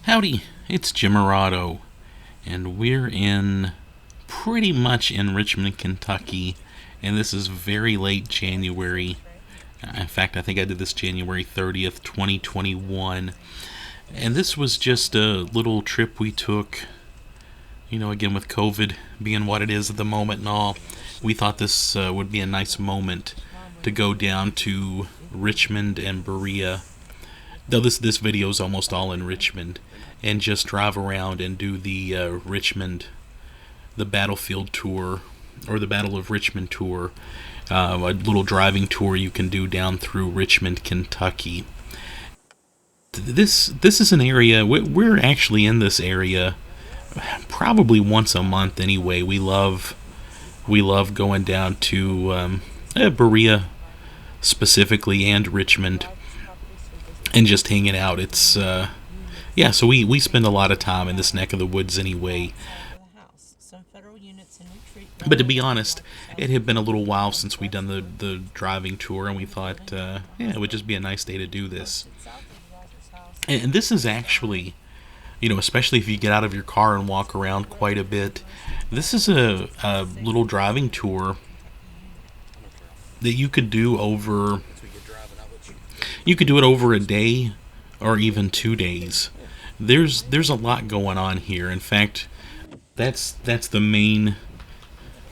Howdy, it's Jim Morado, and we're pretty much in Richmond, Kentucky, and this is very late January. In fact, I think I did this January 30th, 2021, and this was just a little trip we took, again with COVID being what it is at the moment and all. We thought this would be a nice moment to go down to Richmond and Berea, though this video is almost all in Richmond, and just drive around and do the the battlefield tour, or the Battle of Richmond tour, a little driving tour you can do down through Richmond, Kentucky. This is an area, we're actually in this area probably once a month anyway. We love going down to Berea specifically, and Richmond, and just hanging out. It's so we spend a lot of time in this neck of the woods anyway. But to be honest, it had been a little while since we'd done the driving tour, and we thought, it would just be a nice day to do this. And this is actually, especially if you get out of your car and walk around quite a bit, this is a little driving tour that you could do over a day or even 2 days. There's a lot going on here. In fact, that's the main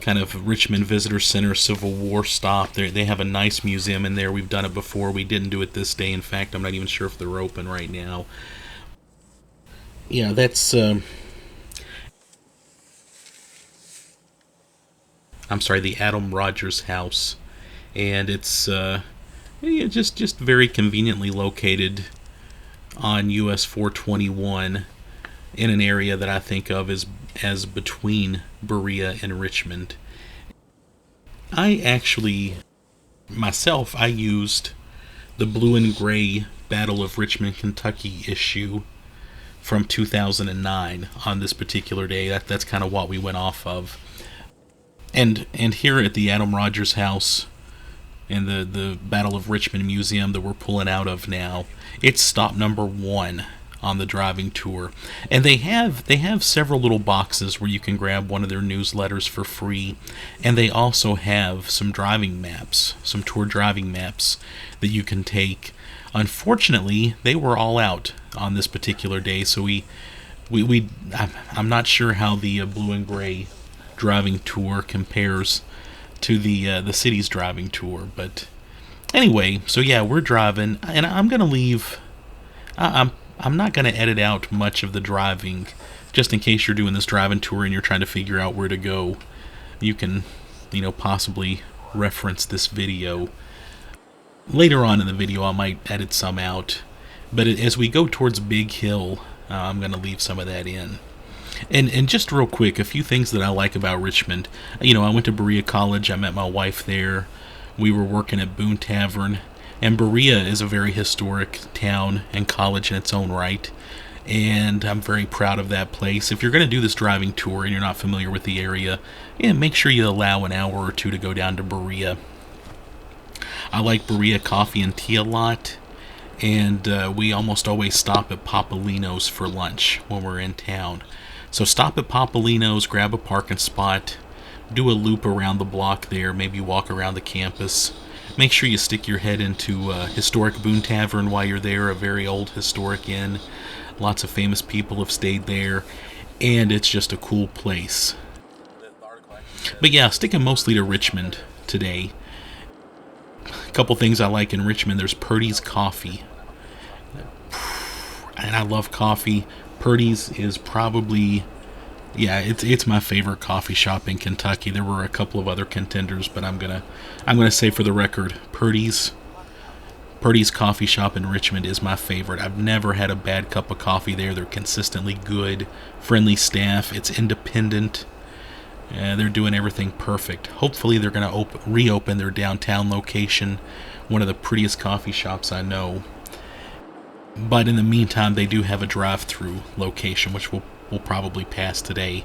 kind of Richmond Visitor Center Civil War stop. They have a nice museum in there. We've done it before. We didn't do it this day. In fact, I'm not even sure if they're open right now. Yeah, that's I'm sorry, the Adam Rogers House, and it's just very conveniently located on US 421 in an area that I think of as between Berea and Richmond. I actually, myself, I used the blue and gray Battle of Richmond, Kentucky issue from 2009 on this particular day. That's kind of what we went off of. And here at the Adam Rogers House and the Battle of Richmond Museum that we're pulling out of now, it's stop number 1 on the driving tour. And they have several little boxes where you can grab one of their newsletters for free, and they also have some driving maps, some tour driving maps that you can take. Unfortunately, they were all out on this particular day, so I'm not sure how the blue and gray driving tour compares to the city's driving tour. But anyway, so yeah, we're driving, and I'm gonna leave. I'm not gonna edit out much of the driving, just in case you're doing this driving tour and you're trying to figure out where to go. You can, possibly reference this video. Later on in the video, I might edit some out, but as we go towards Big Hill, I'm gonna leave some of that in. And just real quick, a few things that I like about Richmond. I went to Berea College. I met my wife there. We were working at Boone Tavern. And Berea is a very historic town and college in its own right. And I'm very proud of that place. If you're going to do this driving tour and you're not familiar with the area, make sure you allow an hour or two to go down to Berea. I like Berea coffee and tea a lot. And we almost always stop at Papolino's for lunch when we're in town. So stop at Papolino's, grab a parking spot, do a loop around the block there, maybe walk around the campus. Make sure you stick your head into historic Boone Tavern while you're there, a very old historic inn. Lots of famous people have stayed there, and it's just a cool place. But yeah, sticking mostly to Richmond today. A couple things I like in Richmond. There's Purdy's Coffee. And I love coffee. Purdy's is probably, it's my favorite coffee shop in Kentucky. There were a couple of other contenders, but I'm gonna say for the record, Purdy's coffee shop in Richmond is my favorite. I've never had a bad cup of coffee there. They're consistently good, friendly staff. It's independent. They're doing everything perfect. Hopefully they're gonna reopen their downtown location, one of the prettiest coffee shops I know. But in the meantime, they do have a drive-through location, which we'll probably pass today.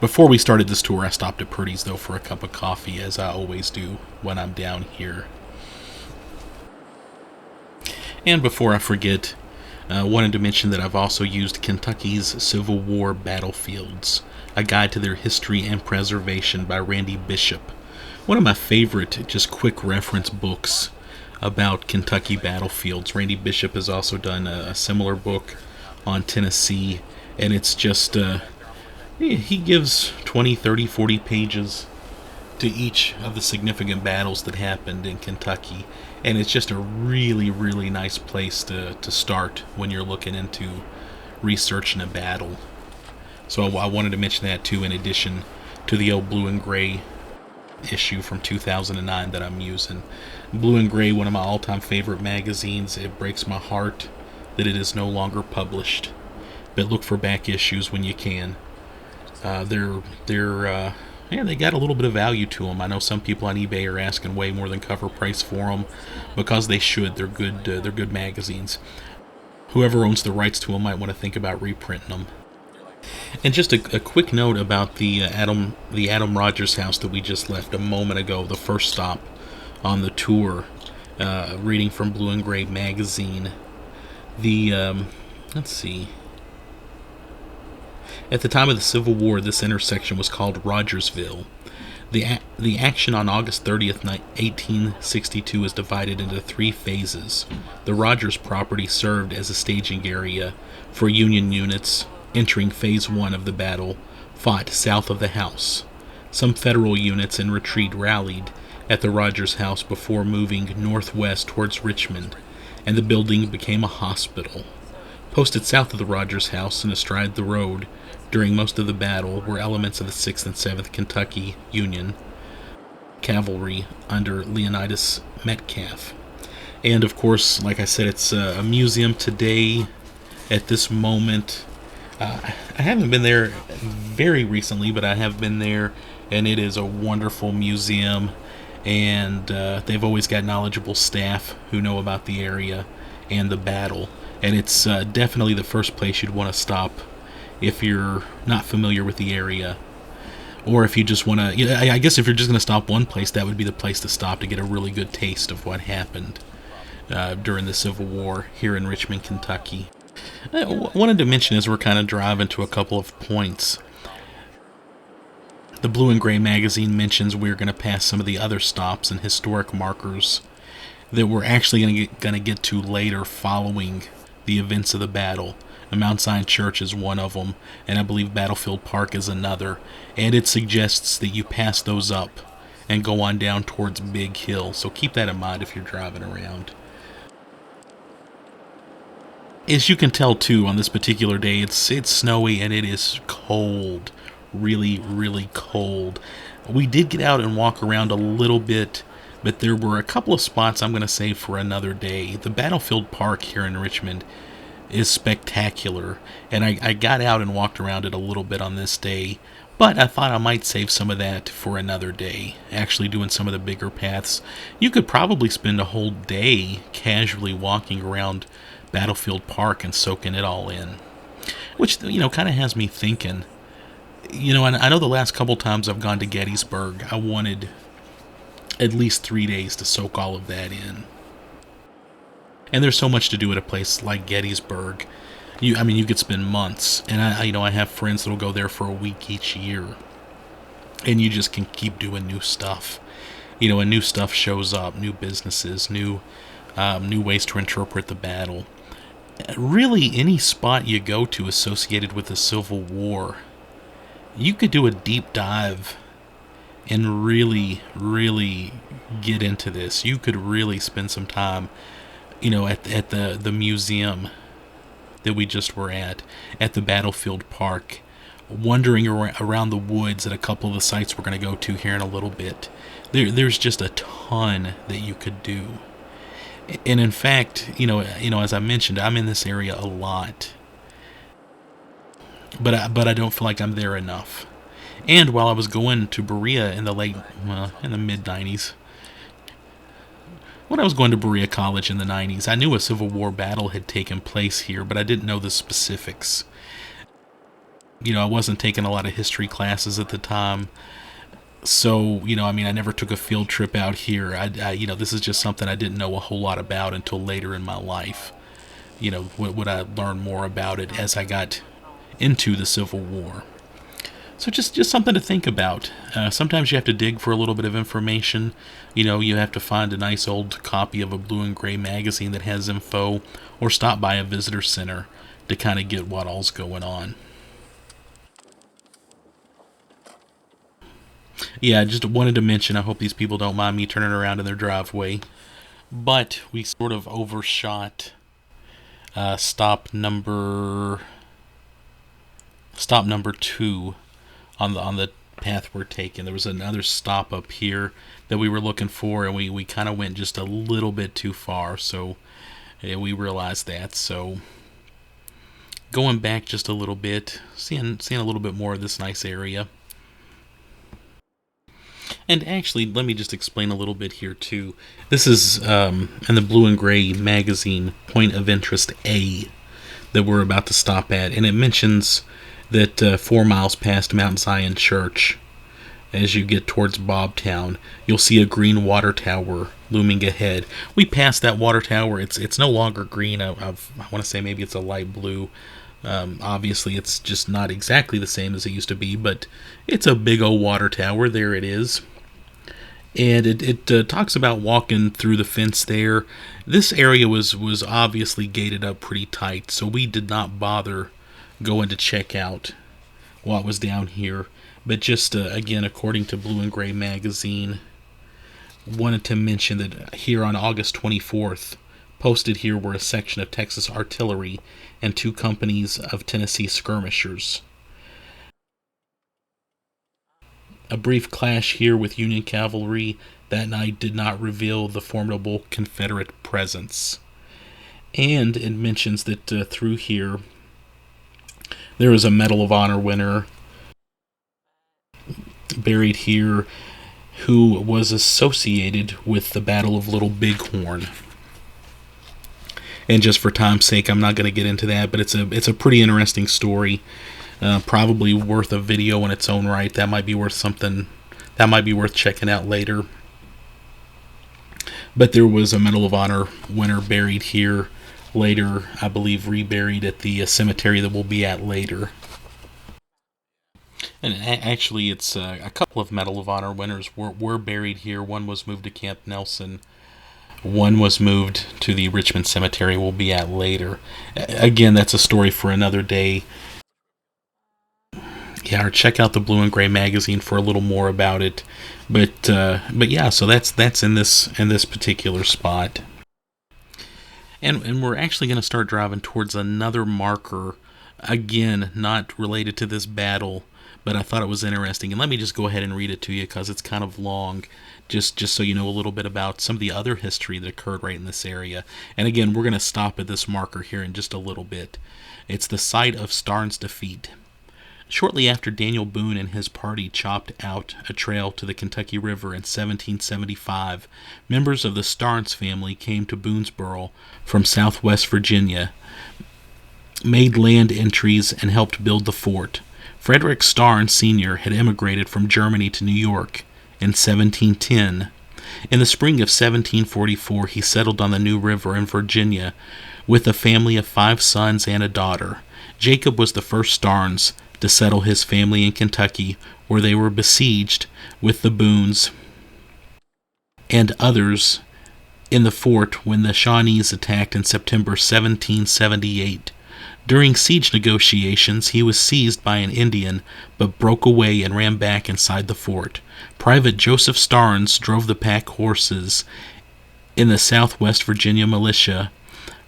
Before we started this tour, I stopped at Purdy's, though, for a cup of coffee, as I always do when I'm down here. And before I forget, Wanted to mention that I've also used Kentucky's Civil War Battlefields, A Guide to Their History and Preservation by Randy Bishop. One of my favorite, just quick reference books about Kentucky battlefields. Randy Bishop has also done a similar book on Tennessee, and it's just, he gives 20, 30, 40 pages to each of the significant battles that happened in Kentucky. And it's just a really, really nice place to start when you're looking into researching a battle. So I wanted to mention that too, in addition to the old Blue and Gray issue from 2009 that I'm using. Blue and Gray, one of my all-time favorite magazines. It breaks my heart that it is no longer published, but look for back issues when you can. They got a little bit of value to them. I know some people on eBay are asking way more than cover price for them, because they should. They're good. They're good magazines. Whoever owns the rights to them might want to think about reprinting them. And just a quick note about the Adam Rogers house that we just left a moment ago, the first stop on the tour. Reading from Blue and Gray magazine. Let's see. At the time of the Civil War, this intersection was called Rogersville. The action on August 30th, 1862 is divided into 3 phases. The Rogers property served as a staging area for Union units entering Phase 1 of the battle, fought south of the house. Some Federal units in retreat rallied at the Rogers house before moving northwest towards Richmond, and the building became a hospital. Posted south of the Rogers house and astride the road during most of the battle were elements of the 6th and 7th Kentucky Union cavalry under Leonidas Metcalf. And of course, like I said, it's a museum today at this moment. I haven't been there very recently, but I have been there, and it is a wonderful museum, and they've always got knowledgeable staff who know about the area and the battle, and it's definitely the first place you'd want to stop if you're not familiar with the area, or if you just want to, I guess if you're just going to stop one place, that would be the place to stop to get a really good taste of what happened during the Civil War here in Richmond, Kentucky. I wanted to mention, as we're kind of driving to a couple of points, the Blue and Gray magazine mentions we're going to pass some of the other stops and historic markers that we're actually going to get to later following the events of the battle. Mount Zion Church is one of them, and I believe Battlefield Park is another, and it suggests that you pass those up and go on down towards Big Hill, so keep that in mind if you're driving around. As you can tell too, on this particular day, it's snowy and it is cold, really, really cold. We did get out and walk around a little bit, but there were a couple of spots I'm going to save for another day. The Battlefield Park here in Richmond is spectacular, and I got out and walked around it a little bit on this day, but I thought I might save some of that for another day, actually doing some of the bigger paths. You could probably spend a whole day casually walking around Battlefield Park and soaking it all in, which, kind of has me thinking, and I know the last couple times I've gone to Gettysburg, I wanted at least 3 days to soak all of that in. And there's so much to do at a place like Gettysburg. You could spend months, and I have friends that'll go there for a week each year, and you just can keep doing new stuff. And new stuff shows up, new businesses, new ways to interpret the battle. Really, any spot you go to associated with the Civil War, you could do a deep dive and really, really get into this. You could really spend some time, at the museum that we just were at the Battlefield Park, wandering around the woods at a couple of the sites we're going to go to here in a little bit. There's just a ton that you could do. And in fact, as I mentioned, I'm in this area a lot, but I don't feel like I'm there enough. And while I was going to Berea in the mid 90s, when I was going to Berea College in the 90s, I knew a Civil War battle had taken place here, but I didn't know the specifics. I wasn't taking a lot of history classes at the time. So, I never took a field trip out here. This is just something I didn't know a whole lot about until later in my life. would I learn more about it as I got into the Civil War. So just something to think about. Sometimes you have to dig for a little bit of information. You have to find a nice old copy of a blue and gray magazine that has info, or stop by a visitor center to kind of get what all's going on. Yeah, I just wanted to mention, I hope these people don't mind me turning around in their driveway, but we sort of overshot uh, stop number stop number 2 on the path we're taking. There was another stop up here that we were looking for, and we kind of went just a little bit too far. So yeah, we realized that. So going back just a little bit, seeing a little bit more of this nice area. And actually, let me just explain a little bit here too. This is in the Blue and Gray magazine, Point of Interest A, that we're about to stop at, and it mentions that 4 miles past Mount Zion Church, as you get towards Bobtown, you'll see a green water tower looming ahead. We passed that water tower. It's no longer green. I want to say maybe it's a light blue. Obviously, it's just not exactly the same as it used to be, but it's a big old water tower. There it is. And it talks about walking through the fence there. This area was obviously gated up pretty tight, so we did not bother going to check out what was down here. But just again, according to Blue and Gray magazine, wanted to mention that here on August 24th, posted here were a section of Texas artillery and 2 companies of Tennessee skirmishers. A brief clash here with Union cavalry that night did not reveal the formidable Confederate presence. And it mentions that through here, there is a Medal of Honor winner buried here who was associated with the Battle of Little Bighorn. And just for time's sake, I'm not going to get into that, but it's a pretty interesting story. Probably worth a video in its own right. That might be worth something. That might be worth checking out later. But there was a Medal of Honor winner buried here. Later, I believe, reburied at the cemetery that we'll be at later. And actually, it's a couple of Medal of Honor winners were buried here. One was moved to Camp Nelson. One was moved to the Richmond Cemetery we'll be at later. Again, that's a story for another day. Yeah, or check out the Blue and Gray magazine for a little more about it. But yeah, so that's in this particular spot. And we're actually going to start driving towards another marker, again, not related to this battle, but I thought it was interesting. And let me just go ahead and read it to you because it's kind of long, just so you know a little bit about some of the other history that occurred right in this area. And again, we're going to stop at this marker here in just a little bit. It's the site of Starnes' defeat. Shortly after Daniel Boone and his party chopped out a trail to the Kentucky River in 1775, members of the Starnes family came to Boonesboro from southwest Virginia, made land entries, and helped build the fort. Frederick Starnes Sr. had emigrated from Germany to New York in 1710. In the spring of 1744, he settled on the New River in Virginia with a family of 5 sons and a daughter. Jacob was the first Starnes to settle his family in Kentucky, where they were besieged with the Boones and others in the fort when the Shawnees attacked in September 1778. During siege negotiations, he was seized by an Indian, but broke away and ran back inside the fort. Private Joseph Starnes drove the pack horses in the Southwest Virginia Militia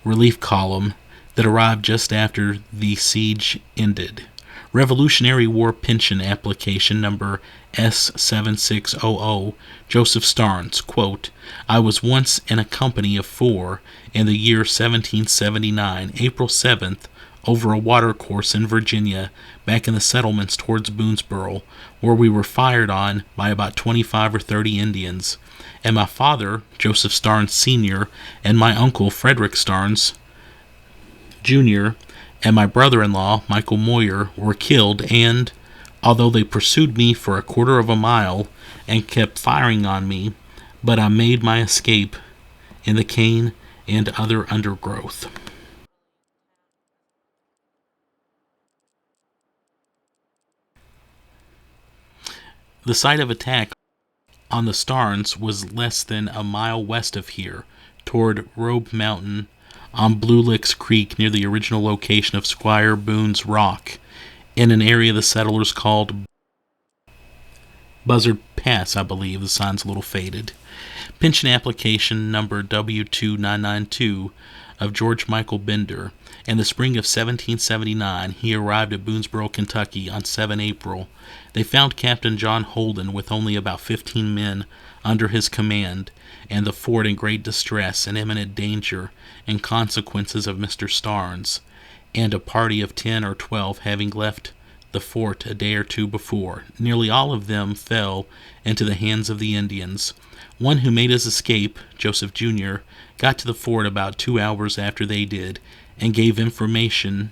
relief column that arrived just after the siege ended. Revolutionary War Pension Application Number S7600, Joseph Starnes, quote, I was once in a company of 4 in the year 1779, April 7th, over a watercourse in Virginia, back in the settlements towards Boonesboro, where we were fired on by about 25 or 30 Indians, and my father, Joseph Starnes Sr., and my uncle, Frederick Starnes Jr., and my brother-in-law, Michael Moyer, were killed, and, although they pursued me for a quarter of a mile and kept firing on me, but I made my escape in the cane and other undergrowth. The site of attack on the Starnes was less than a mile west of here, toward Robe Mountain, on Blue Licks Creek near the original location of Squire Boone's Rock, in an area the settlers called Buzzard Pass, I believe. The sign's a little faded. Pension application number W2992 of George Michael Bender. In the spring of 1779, he arrived at Boonesboro, Kentucky on 7 April. They found Captain John Holden with only about 15 men under his command, and the fort in great distress and imminent danger in consequences of Mr. Starnes, and a party of 10 or 12 having left the fort a day or two before. Nearly all of them fell into the hands of the Indians. One who made his escape, Joseph Jr., got to the fort about 2 hours after they did, and gave information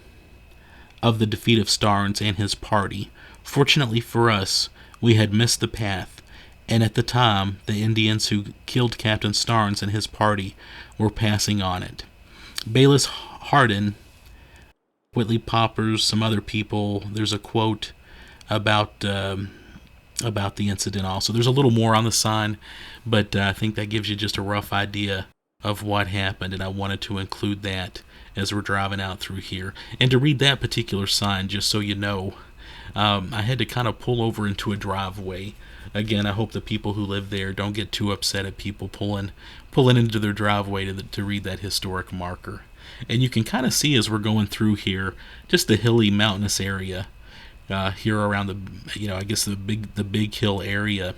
of the defeat of Starnes and his party. Fortunately for us, we had missed the path, and at the time, the Indians who killed Captain Starnes and his party were passing on it. Bayless Hardin, Whitley Poppers, some other people, there's a quote about the incident also. There's a little more on the sign, but I think that gives you just a rough idea of what happened, and I wanted to include that as we're driving out through here. And to read that particular sign, just so you know, I had to kind of pull over into a driveway. Again, I hope the people who live there don't get too upset at people pulling into their driveway to read that historic marker. And you can kind of see as we're going through here, just the hilly mountainous area here around the Big Hill area,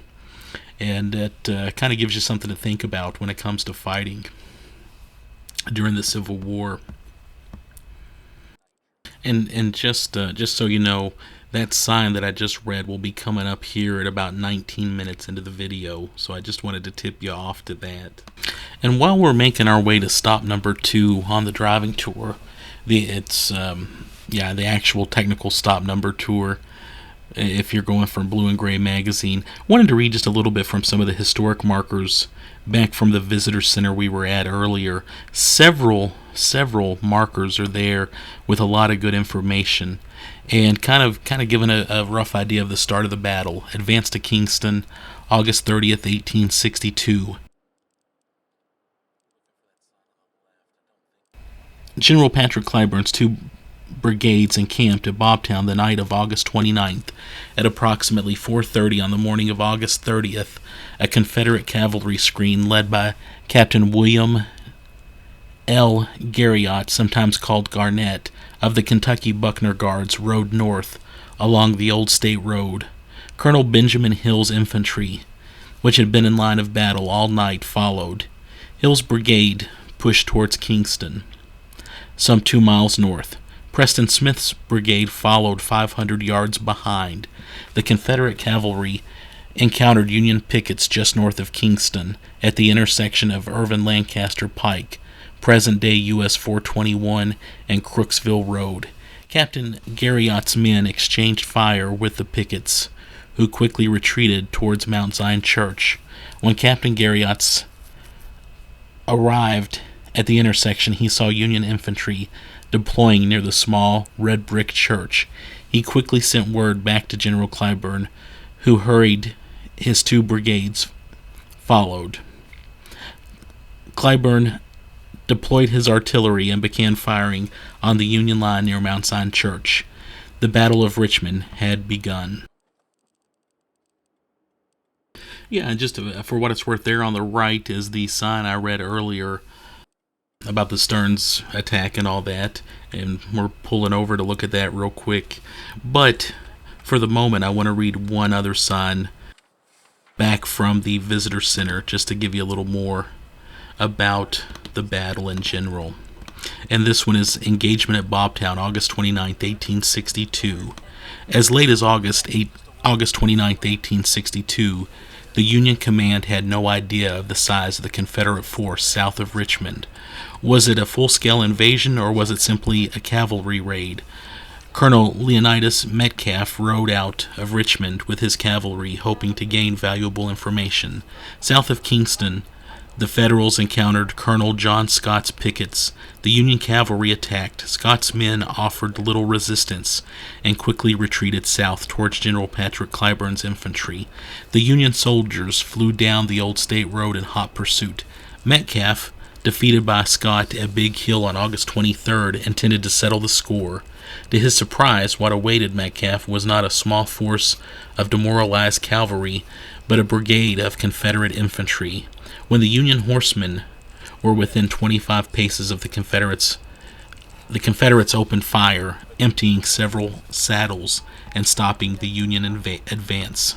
and that kind of gives you something to think about when it comes to fighting during the Civil War. And just so you know, that sign that I just read will be coming up here at about 19 minutes into the video, so I just wanted to tip you off to that. And while we're making our way to stop number 2 on the driving tour, the actual technical stop number tour, if you're going from Blue and Gray magazine, wanted to read just a little bit from some of the historic markers back from the visitor center we were at earlier. Several markers are there with a lot of good information, and kind of giving a rough idea of the start of the battle. Advance to Kingston, August 30th, 1862. General Patrick Clyburn's 2 brigades encamped at Bobtown the night of August 29th. At approximately 4:30 on the morning of August 30th, a Confederate cavalry screen led by Captain William L. Garriott, sometimes called Garnett, of the Kentucky Buckner Guards, rode north along the old state road. Colonel Benjamin Hill's infantry, which had been in line of battle all night, followed. Hill's brigade pushed towards Kingston, some 2 miles north. Preston Smith's brigade followed 500 yards behind. The Confederate cavalry encountered Union pickets just north of Kingston at the intersection of Irvin-Lancaster Pike, present-day US 421, and Crooksville Road. Captain Garriott's men exchanged fire with the pickets, who quickly retreated towards Mount Zion Church. When Captain Garriott's arrived at the intersection, he saw Union infantry deploying near the small red brick church. He quickly sent word back to General Clyburn, who hurried. His 2 brigades followed. Clyburn deployed his artillery and began firing on the Union line near Mount Zion Church. The Battle of Richmond had begun. Yeah, and just for what it's worth, there on the right is the sign I read earlier about the Stearns attack and all that, and we're pulling over to look at that real quick. But for the moment, I want to read one other sign back from the visitor center just to give you a little more about the battle in general. And this one is Engagement at Bobtown, August 29th, 1862. As late as August 29th, 1862, the Union command had no idea of the size of the Confederate force south of Richmond. Was it a full-scale invasion, or was it simply a cavalry raid? Colonel Leonidas Metcalf rode out of Richmond with his cavalry, hoping to gain valuable information. South of Kingston, The Federals encountered Colonel John Scott's pickets. The Union cavalry attacked. Scott's men offered little resistance and quickly retreated south towards General Patrick Clyburn's infantry. The Union soldiers flew down the old state road in hot pursuit. Metcalf, defeated by Scott at Big Hill on August 23rd, intended to settle the score. To his surprise, what awaited Metcalf was not a small force of demoralized cavalry, but a brigade of Confederate infantry. When the Union horsemen were within 25 paces of the Confederates opened fire, emptying several saddles and stopping the Union advance.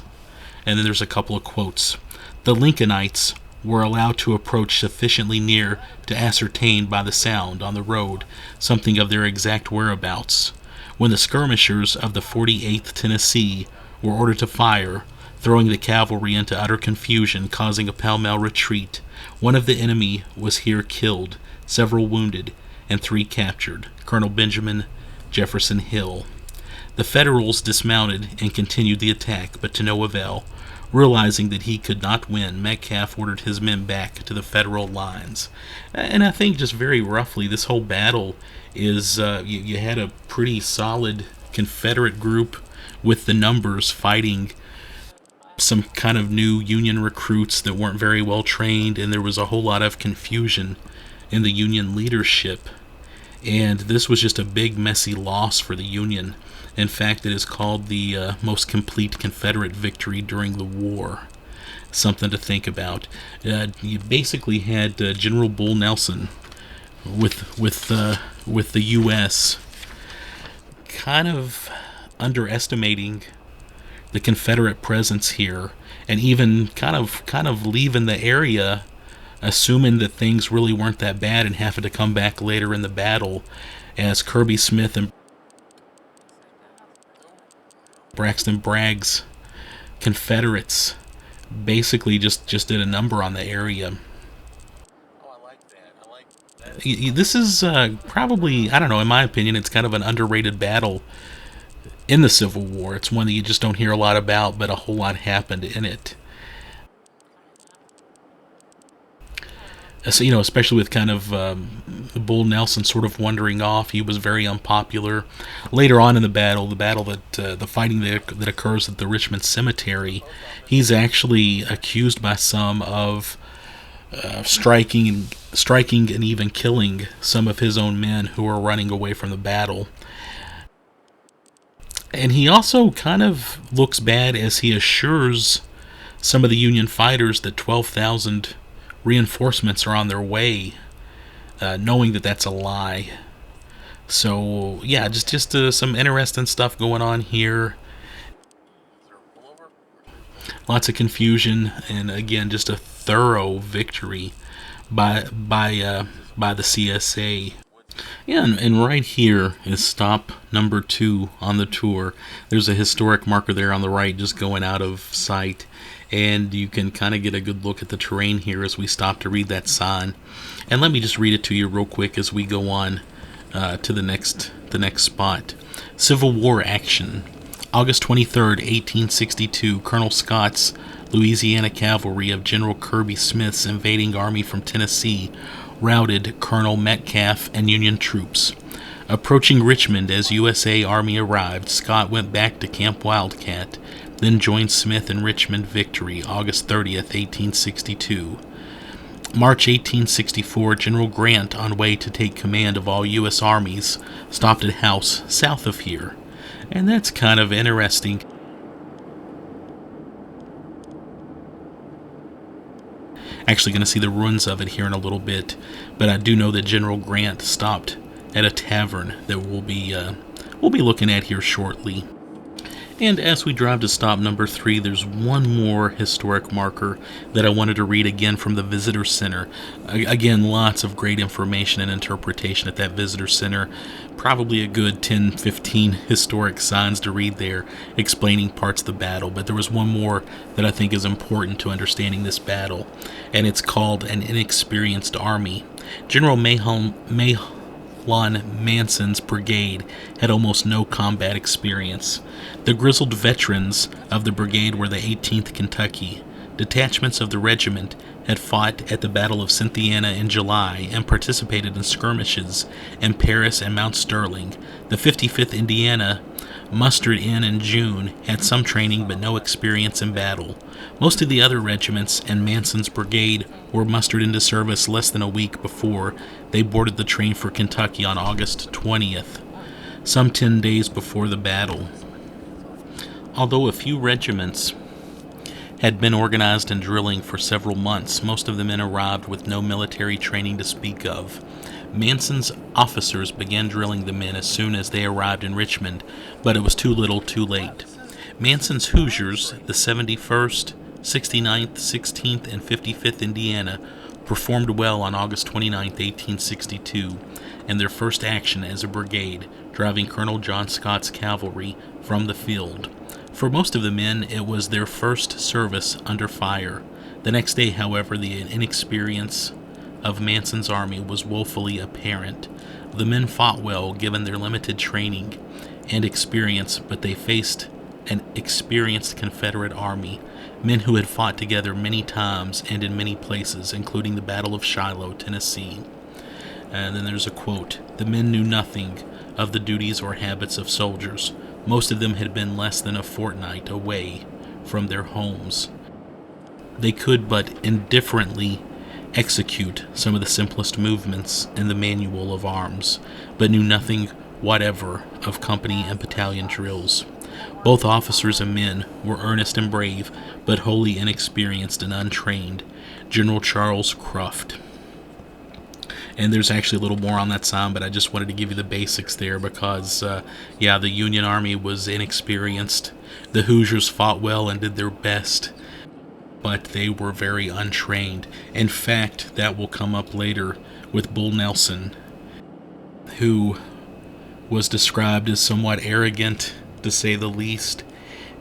And then there's a couple of quotes. The Lincolnites were allowed to approach sufficiently near to ascertain by the sound on the road something of their exact whereabouts. When the skirmishers of the 48th Tennessee were ordered to fire, throwing the cavalry into utter confusion, causing a pell-mell retreat, one of the enemy was here killed, several wounded, and 3 captured, Colonel Benjamin Jefferson Hill. The Federals dismounted and continued the attack, but to no avail. Realizing that he could not win, Metcalf ordered his men back to the Federal lines. And I think just very roughly, this whole battle is, you had a pretty solid Confederate group with the numbers fighting some kind of new Union recruits that weren't very well trained, and there was a whole lot of confusion in the Union leadership. And this was just a big, messy loss for the Union. In fact, it is called the most complete Confederate victory during the war. Something to think about. You basically had General Bull Nelson with the U.S. kind of underestimating the Confederate presence here, and even kind of leaving the area, assuming that things really weren't that bad, and having to come back later in the battle as Kirby Smith and Braxton Bragg's Confederates basically just did a number on the area. This is probably, I don't know, in my opinion, it's kind of an underrated battle in the Civil War. It's one that you just don't hear a lot about, but a whole lot happened in it. So, especially with kind of Bull Nelson sort of wandering off, he was very unpopular. Later on in the battle that the fighting that occurs at the Richmond Cemetery, he's actually accused by some of striking and even killing some of his own men who are running away from the battle. And he also kind of looks bad as he assures some of the Union fighters that 12,000 reinforcements are on their way, knowing that that's a lie. So yeah, just some interesting stuff going on here. Lots of confusion, and again, just a thorough victory by the CSA. Yeah, and right here is stop number 2 on the tour. There's a historic marker there on the right, just going out of sight. And you can kind of get a good look at the terrain here as we stop to read that sign. And let me just read it to you real quick as we go on to the next spot. Civil War action. August 23rd, 1862, Colonel Scott's Louisiana cavalry of General Kirby Smith's invading army from Tennessee routed Colonel Metcalf and Union troops. Approaching Richmond as USA Army arrived, Scott went back to Camp Wildcat, then joined Smith in Richmond Victory, August 30th, 1862. March 1864, General Grant, on way to take command of all U.S. armies, stopped at House south of here. And that's kind of interesting. Actually going to see the ruins of it here in a little bit, but I do know that General Grant stopped at a tavern that we'll be looking at here shortly. And as we drive to stop number 3, there's one more historic marker that I wanted to read again from the Visitor Center. Again, lots of great information and interpretation at that Visitor Center. Probably a good 10-15 historic signs to read there explaining parts of the battle. But there was one more that I think is important to understanding this battle, and it's called An Inexperienced Army. General Mahlon Manson's brigade had almost no combat experience. The grizzled veterans of the brigade were the 18th Kentucky. Detachments of the regiment had fought at the Battle of Cynthiana in July and participated in skirmishes in Paris and Mount Sterling. The 55th Indiana, mustered in June, had some training but no experience in battle. Most of the other regiments and Manson's brigade were mustered into service less than a week before they boarded the train for Kentucky on August 20th, some 10 days before the battle. Although a few regiments had been organized and drilling for several months, most of the men arrived with no military training to speak of. Manson's officers began drilling the men as soon as they arrived in Richmond, but it was too little too late. Manson's Hoosiers, the 71st, 69th, 16th, and 55th Indiana, performed well on August 29, 1862, in their first action as a brigade, driving Colonel John Scott's cavalry from the field. For most of the men, it was their first service under fire. The next day, however, the inexperience of Manson's army was woefully apparent. The men fought well, given their limited training and experience, but they faced an experienced Confederate army, men who had fought together many times and in many places, including the Battle of Shiloh, Tennessee. And then there's a quote, "The men knew nothing of the duties or habits of soldiers. Most of them had been less than a fortnight away from their homes. They could but indifferently execute some of the simplest movements in the manual of arms, but knew nothing whatever of company and battalion drills. Both officers and men were earnest and brave, but wholly inexperienced and untrained." General Charles Cruft. And there's actually a little more on that sign, but I just wanted to give you the basics there because, the Union Army was inexperienced. The Hoosiers fought well and did their best, but they were very untrained. In fact, that will come up later with Bull Nelson, who was described as somewhat arrogant, to say the least,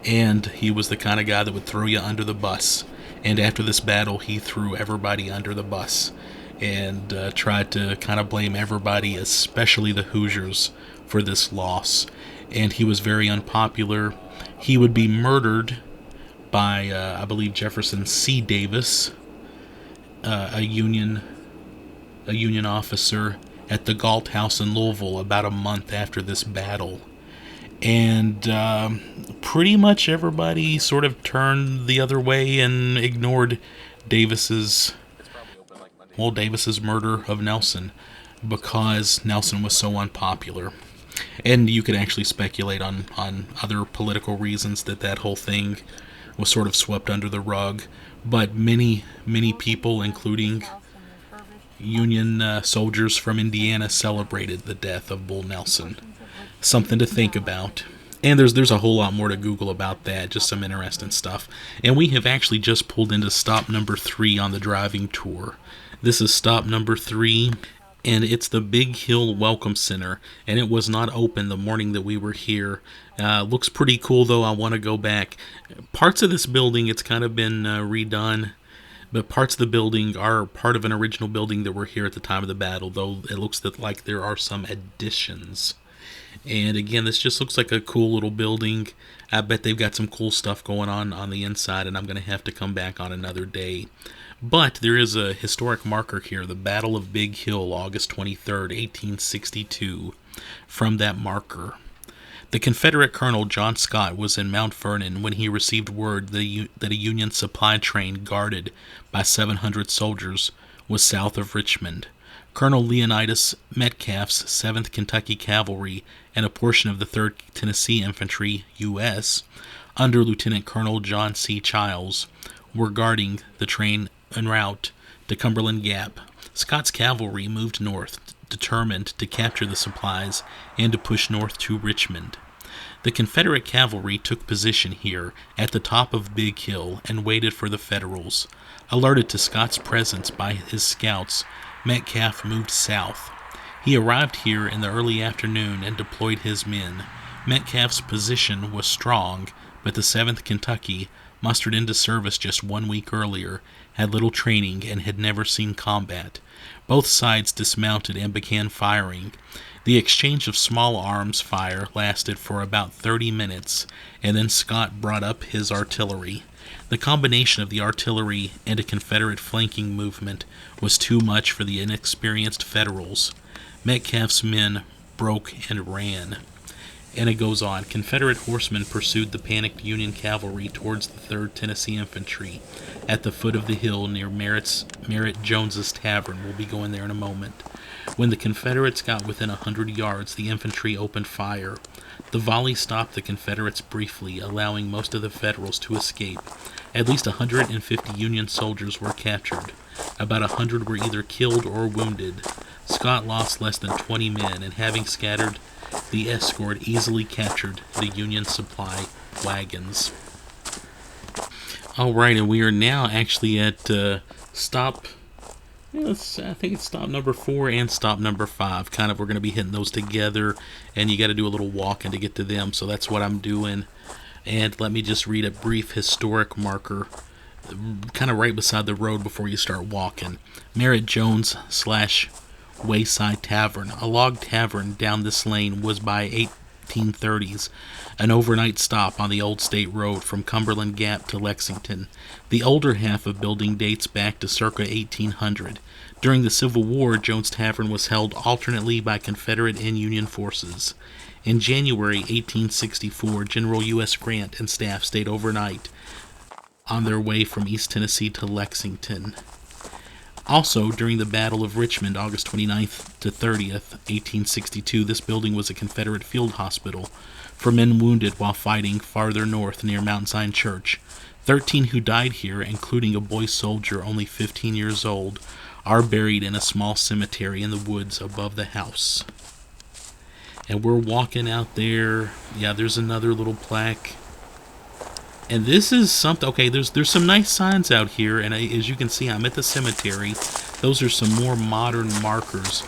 and he was the kind of guy that would throw you under the bus. And after this battle, he threw everybody under the bus and tried to kind of blame everybody, especially the Hoosiers, for this loss. And he was very unpopular. He would be murdered by, I believe, Jefferson C. Davis, a Union officer, at the Galt House in Louisville about a month after this battle. And pretty much everybody sort of turned the other way and ignored Davis's murder of Nelson because Nelson was so unpopular. And you could actually speculate on other political reasons that whole thing was sort of swept under the rug. But many people, including Union soldiers from Indiana, celebrated the death of Bull Nelson. Something to think about. And there's a whole lot more to Google about that, just some interesting stuff. And we have actually just pulled into stop number 3 on the driving tour. This is stop number 3, and it's the Big Hill Welcome Center, and it was not open the morning that we were here. Looks pretty cool, though. I want to go back. Parts of this building, it's kind of been redone, but parts of the building are part of an original building that were here at the time of the battle, though it looks like there are some additions. And again, this just looks like a cool little building. I bet they've got some cool stuff going on the inside, and I'm going to have to come back on another day. But there is a historic marker here, the Battle of Big Hill, August 23rd, 1862. From that marker, the Confederate Colonel John Scott was in Mount Vernon when he received word that a Union supply train guarded by 700 soldiers was south of Richmond. Colonel Leonidas Metcalf's 7th Kentucky Cavalry and a portion of the 3rd Tennessee Infantry, U.S., under Lieutenant Colonel John C. Childs, were guarding the train en route to Cumberland Gap. Scott's cavalry moved north, determined to capture the supplies and to push north to Richmond. The Confederate cavalry took position here at the top of Big Hill and waited for the Federals. Alerted to Scott's presence by his scouts, Metcalf moved south. He arrived here in the early afternoon and deployed his men. Metcalf's position was strong, but the 7th Kentucky mustered into service just 1 week earlier, had little training, and had never seen combat. Both sides dismounted and began firing. The exchange of small arms fire lasted for about 30 minutes, and then Scott brought up his artillery. The combination of the artillery and a Confederate flanking movement was too much for the inexperienced Federals. Metcalf's men broke and ran. And it goes on. Confederate horsemen pursued the panicked Union cavalry towards the 3rd Tennessee Infantry at the foot of the hill near Merritt Jones's Tavern. We'll be going there in a moment. When the Confederates got within 100 yards, the infantry opened fire. The volley stopped the Confederates briefly, allowing most of the Federals to escape. At least 150 Union soldiers were captured. About 100 were either killed or wounded. Scott lost less than 20 men, and having scattered the escort, easily captured the Union supply wagons. Alright, and we are now actually at stop, I think it's stop number 4 and stop number 5. Kind of, we're going to be hitting those together, and you got to do a little walking to get to them, so that's what I'm doing. And let me just read a brief historic marker, kind of right beside the road before you start walking. Merritt Jones / Wayside Tavern. A log tavern down this lane was by 1830s an overnight stop on the old state road from Cumberland Gap to Lexington. The older half of building dates back to circa 1800. During the Civil War, Jones Tavern was held alternately by Confederate and Union forces. In January 1864, General U.S. Grant and staff stayed overnight on their way from East Tennessee to Lexington. Also, during the Battle of Richmond, August 29th to 30th, 1862, this building was a Confederate field hospital for men wounded while fighting farther north near Mount Zion Church. 13 who died here, including a boy soldier only 15 years old, are buried in a small cemetery in the woods above the house. And we're walking out there. Yeah, there's another little plaque. And this is something, okay, there's some nice signs out here, and as you can see, I'm at the cemetery. Those are some more modern markers.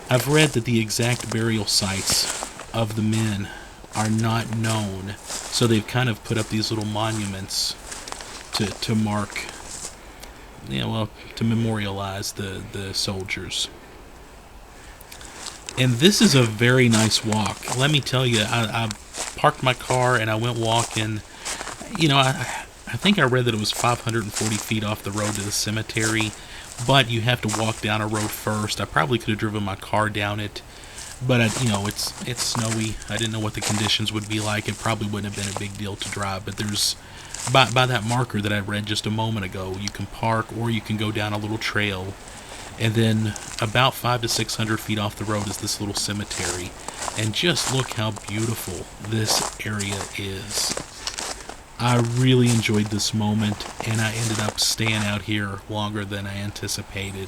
I've read that the exact burial sites of the men are not known, so they've kind of put up these little monuments to mark, to memorialize the soldiers. And this is a very nice walk. Let me tell you, I parked my car and I went walking. I think I read that it was 540 feet off the road to the cemetery, but you have to walk down a road first. I probably could have driven my car down it, but it's snowy. I didn't know what the conditions would be like. It probably wouldn't have been a big deal to drive, but there's by that marker that I read just a moment ago, you can park or you can go down a little trail, and then about 500 to 600 feet off the road is this little cemetery. And just look how beautiful this area is. I really enjoyed this moment, and I ended up staying out here longer than I anticipated.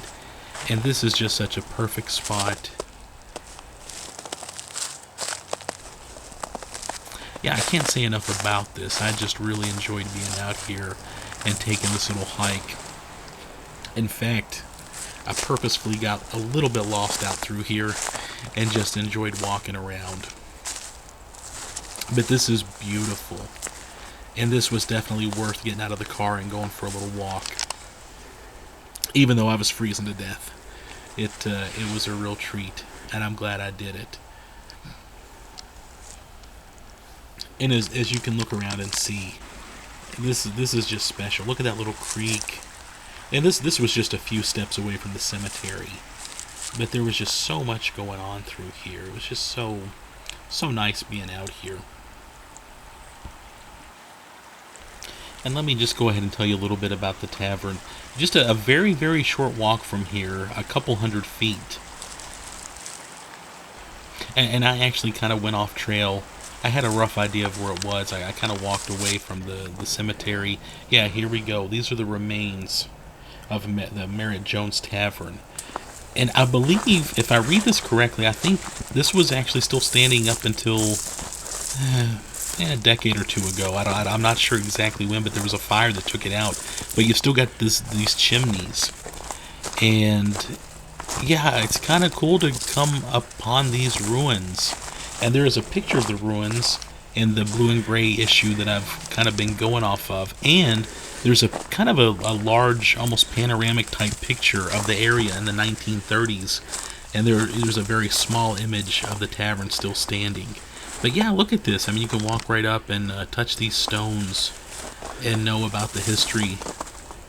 And this is just such a perfect spot. Yeah, I can't say enough about this. I just really enjoyed being out here and taking this little hike. In fact, I purposefully got a little bit lost out through here and just enjoyed walking around. But this is beautiful. And this was definitely worth getting out of the car and going for a little walk. Even though I was freezing to death. It was a real treat, and I'm glad I did it. And as you can look around and see, this is just special. Look at that little creek. And this was just a few steps away from the cemetery. But there was just so much going on through here. It was just so nice being out here. And let me just go ahead and tell you a little bit about the tavern. Just a very, very short walk from here, a couple hundred feet. And I actually kind of went off trail. I had a rough idea of where it was. I kind of walked away from the cemetery. Yeah, here we go. These are the remains of the Merritt Jones Tavern. And I believe, if I read this correctly, I think this was actually still standing up until a decade or two ago. I'm not sure exactly when, but there was a fire that took it out. But you've still got these chimneys. And yeah, it's kind of cool to come upon these ruins. And there is a picture of the ruins in the blue and gray issue that I've kind of been going off of. And there's a kind of a large, almost panoramic type picture of the area in the 1930s. And there's a very small image of the tavern still standing. But yeah, look at this. I mean, you can walk right up and touch these stones and know about the history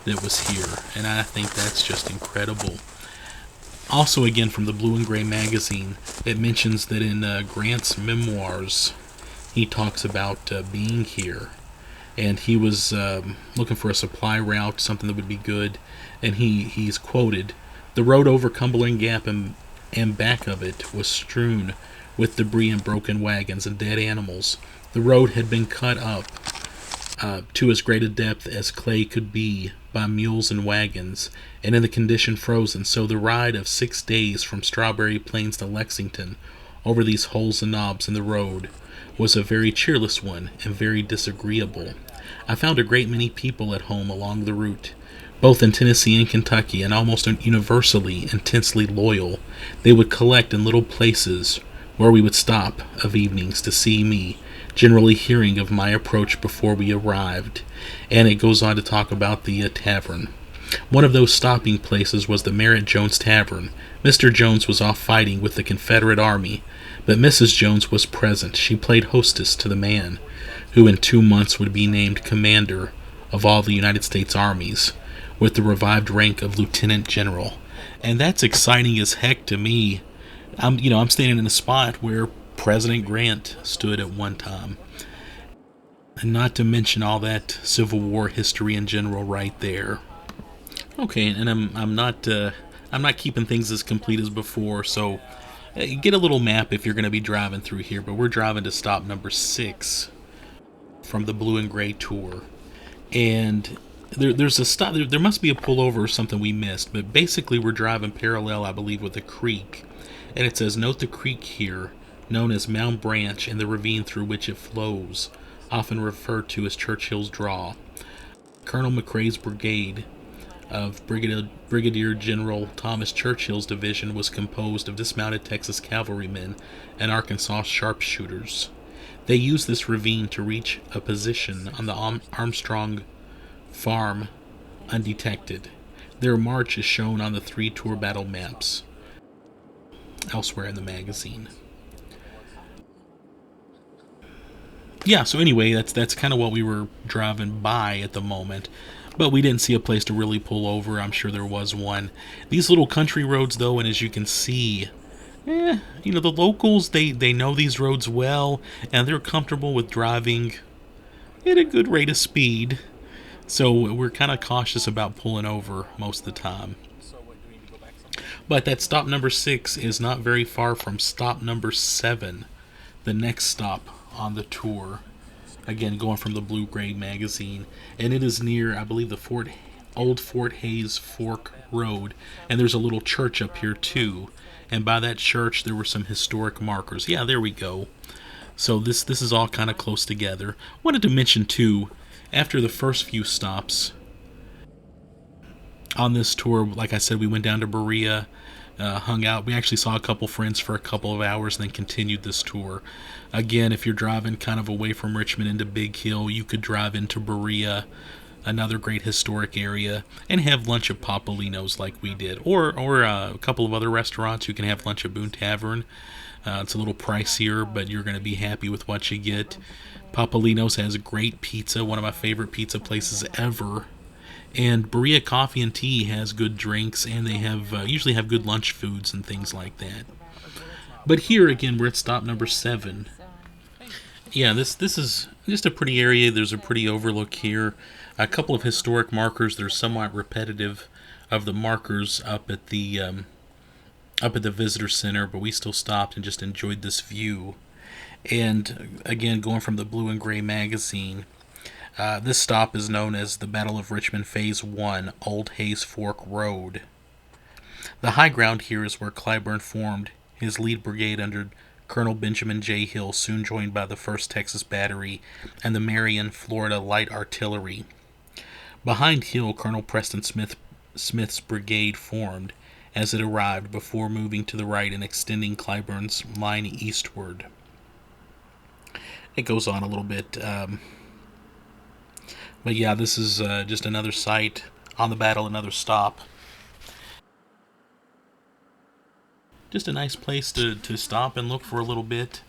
that was here. And I think that's just incredible. Also, again, from the Blue and Gray magazine, it mentions that in Grant's memoirs, he talks about being here. And he was looking for a supply route, something that would be good. And he's quoted, "The road over Cumberland Gap and back of it was strewn with debris and broken wagons and dead animals. The road had been cut up to as great a depth as clay could be by mules and wagons, and in the condition frozen, so the ride of 6 days from Strawberry Plains to Lexington over these holes and knobs in the road was a very cheerless one and very disagreeable. I found a great many people at home along the route, both in Tennessee and Kentucky, and almost universally intensely loyal. They would collect in little places where we would stop of evenings to see me, generally hearing of my approach before we arrived." And it goes on to talk about the tavern. "One of those stopping places was the Merritt Jones Tavern. Mr. Jones was off fighting with the Confederate Army, but Mrs. Jones was present. She played hostess to the man, who in 2 months would be named commander of all the United States armies, with the revived rank of lieutenant general." And that's exciting as heck to me. I'm standing in a spot where President Grant stood at one time. And not to mention all that Civil War history in general right there. Okay, and I'm not keeping things as complete as before, so get a little map if you're going to be driving through here, but we're driving to stop number 6 from the Blue and Gray tour. And there's a stop, there must be a pullover or something we missed, but basically we're driving parallel, I believe, with a creek. And it says, "Note the creek here, known as Mound Branch, and the ravine through which it flows, often referred to as Churchill's Draw. Colonel McRae's brigade of Brigadier General Thomas Churchill's division was composed of dismounted Texas cavalrymen and Arkansas sharpshooters. They used this ravine to reach a position on the Armstrong farm undetected. Their march is shown on the 3 tour battle maps elsewhere in the magazine." Yeah, so anyway, that's kind of what we were driving by at the moment. But we didn't see a place to really pull over. I'm sure there was one. These little country roads, though, and as you can see, the locals, they know these roads well, and they're comfortable with driving at a good rate of speed. So we're kind of cautious about pulling over most of the time. But that stop number 6 is not very far from stop number 7, the next stop on the tour. Again, going from the Blue Gray magazine. And it is near, I believe, the old Fort Hayes Fork Road. And there's a little church up here, too. And by that church, there were some historic markers. Yeah, there we go. So this is all kind of close together. Wanted to mention, too, after the first few stops on this tour, like I said, we went down to Berea, hung out. We actually saw a couple friends for a couple of hours and then continued this tour. Again, if you're driving kind of away from Richmond into Big Hill, you could drive into Berea, another great historic area, and have lunch at Papolino's like we did. Or a couple of other restaurants. You can have lunch at Boone Tavern. It's a little pricier, but you're going to be happy with what you get. Papolino's has great pizza, one of my favorite pizza places ever. And Berea Coffee and Tea has good drinks, and they have usually have good lunch foods and things like that. But here again, we're at stop number 7. Yeah, this is just a pretty area. There's a pretty overlook here. A couple of historic markers. They're somewhat repetitive of the markers up at the visitor center, but we still stopped and just enjoyed this view. And again, going from the Blue and Gray magazine. This stop is known as the Battle of Richmond Phase 1, Old Hayes Fork Road. The high ground here is where Clyburn formed his lead brigade under Colonel Benjamin J. Hill, soon joined by the 1st Texas Battery and the Marion, Florida Light Artillery. Behind Hill, Colonel Preston Smith's brigade formed as it arrived before moving to the right and extending Clyburn's line eastward. it goes on a little bit. But yeah, this is just another site on the battle, another stop. Just a nice place to stop and look for a little bit.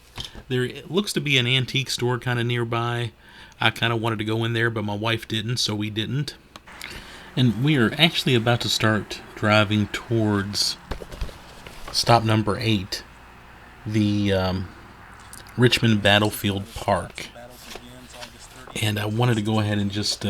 There looks to be an antique store kind of nearby. I kind of wanted to go in there, but my wife didn't, so we didn't. And we are actually about to start driving towards stop number 8, the Richmond Battlefield Park. And I wanted to go ahead and just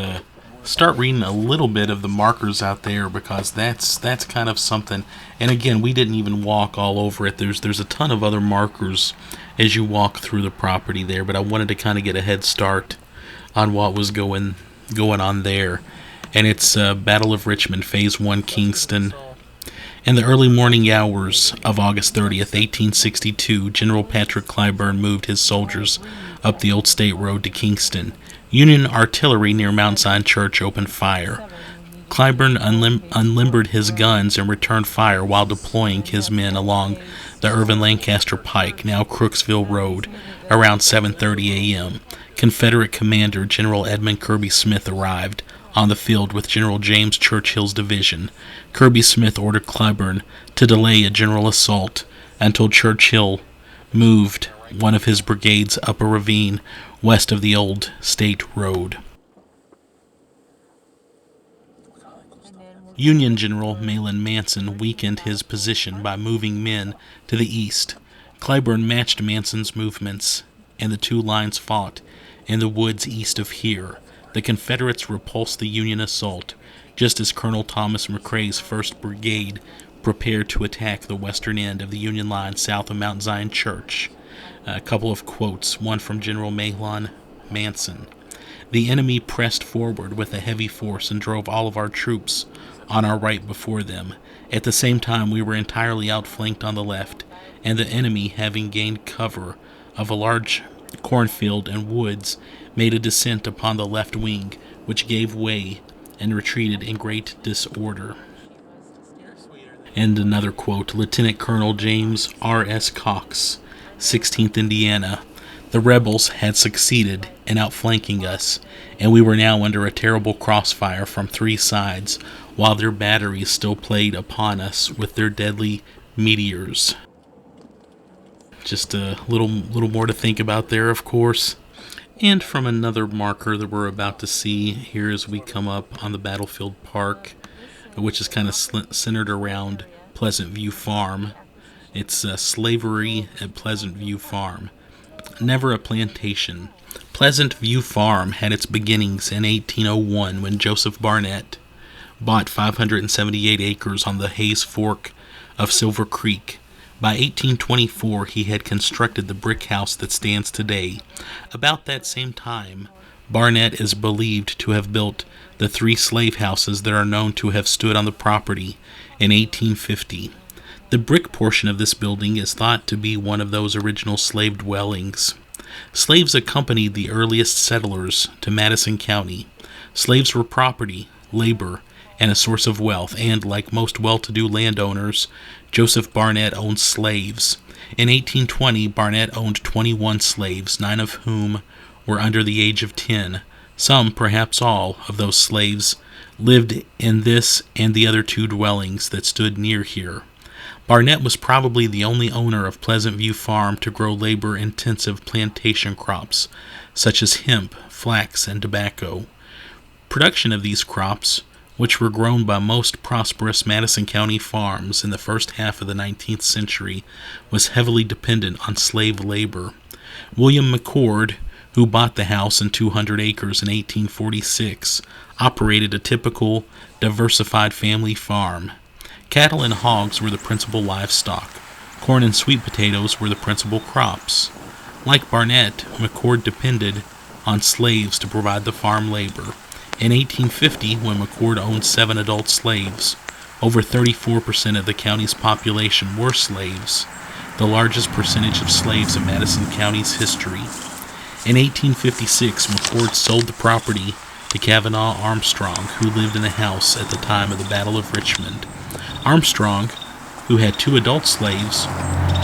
start reading a little bit of the markers out there, because that's kind of something. And again, we didn't even walk all over it. There's a ton of other markers as you walk through the property there, but I wanted to kind of get a head start on what was going on there. And it's Battle of Richmond, Phase 1, Kingston. In the early morning hours of August 30th, 1862, General Patrick Clyburn moved his soldiers up the Old State Road to Kingston. Union artillery near Mount Zion Church opened fire. Clyburn unlimbered his guns and returned fire while deploying his men along the Irvin Lancaster Pike, now Crooksville Road, around 7:30 a.m. Confederate Commander General Edmund Kirby Smith arrived on the field with General James Churchill's division. Kirby Smith ordered Clyburn to delay a general assault until Churchill moved one of his brigades up a ravine west of the Old State Road. Union General Mahlon Manson weakened his position by moving men to the east. Clyburn matched Manson's movements, and the two lines fought in the woods east of here. The Confederates repulsed the Union assault, just as Colonel Thomas McCrae's 1st Brigade prepared to attack the western end of the Union line south of Mount Zion Church. A couple of quotes, one from General Mahlon Manson. The enemy pressed forward with a heavy force and drove all of our troops on our right before them. At the same time, we were entirely outflanked on the left, and the enemy, having gained cover of a large cornfield and woods, made a descent upon the left wing, which gave way and retreated in great disorder. And another quote, Lieutenant Colonel James R.S. Cox, 16th Indiana. The rebels had succeeded in outflanking us, and we were now under a terrible crossfire from 3 sides, while their batteries still played upon us with their deadly meteors. Just a little more to think about there, of course. And from another marker that we're about to see here as we come up on the Battlefield Park, which is kind of centered around Pleasant View Farm. It's slavery at Pleasant View Farm. Never a plantation. Pleasant View Farm had its beginnings in 1801 when Joseph Barnett bought 578 acres on the Hayes Fork of Silver Creek. By 1824, he had constructed the brick house that stands today. About that same time, Barnett is believed to have built the 3 slave houses that are known to have stood on the property in 1850. The brick portion of this building is thought to be one of those original slave dwellings. Slaves accompanied the earliest settlers to Madison County. Slaves were property, labor, and a source of wealth, and, like most well-to-do landowners, Joseph Barnett owned slaves. In 1820, Barnett owned 21 slaves, 9 of whom were under the age of 10. Some, perhaps all, of those slaves lived in this and the other 2 dwellings that stood near here. Barnett was probably the only owner of Pleasant View Farm to grow labor-intensive plantation crops, such as hemp, flax, and tobacco. Production of these crops, which were grown by most prosperous Madison County farms in the first half of the 19th century, was heavily dependent on slave labor. William McCord, who bought the house and 200 acres in 1846, operated a typical, diversified family farm. Cattle and hogs were the principal livestock. Corn and sweet potatoes were the principal crops. Like Barnett, McCord depended on slaves to provide the farm labor. In 1850, when McCord owned 7 adult slaves, over 34% of the county's population were slaves, the largest percentage of slaves in Madison County's history. In 1856, McCord sold the property to Kavanaugh Armstrong, who lived in a house at the time of the Battle of Richmond. Armstrong, who had 2 adult slaves,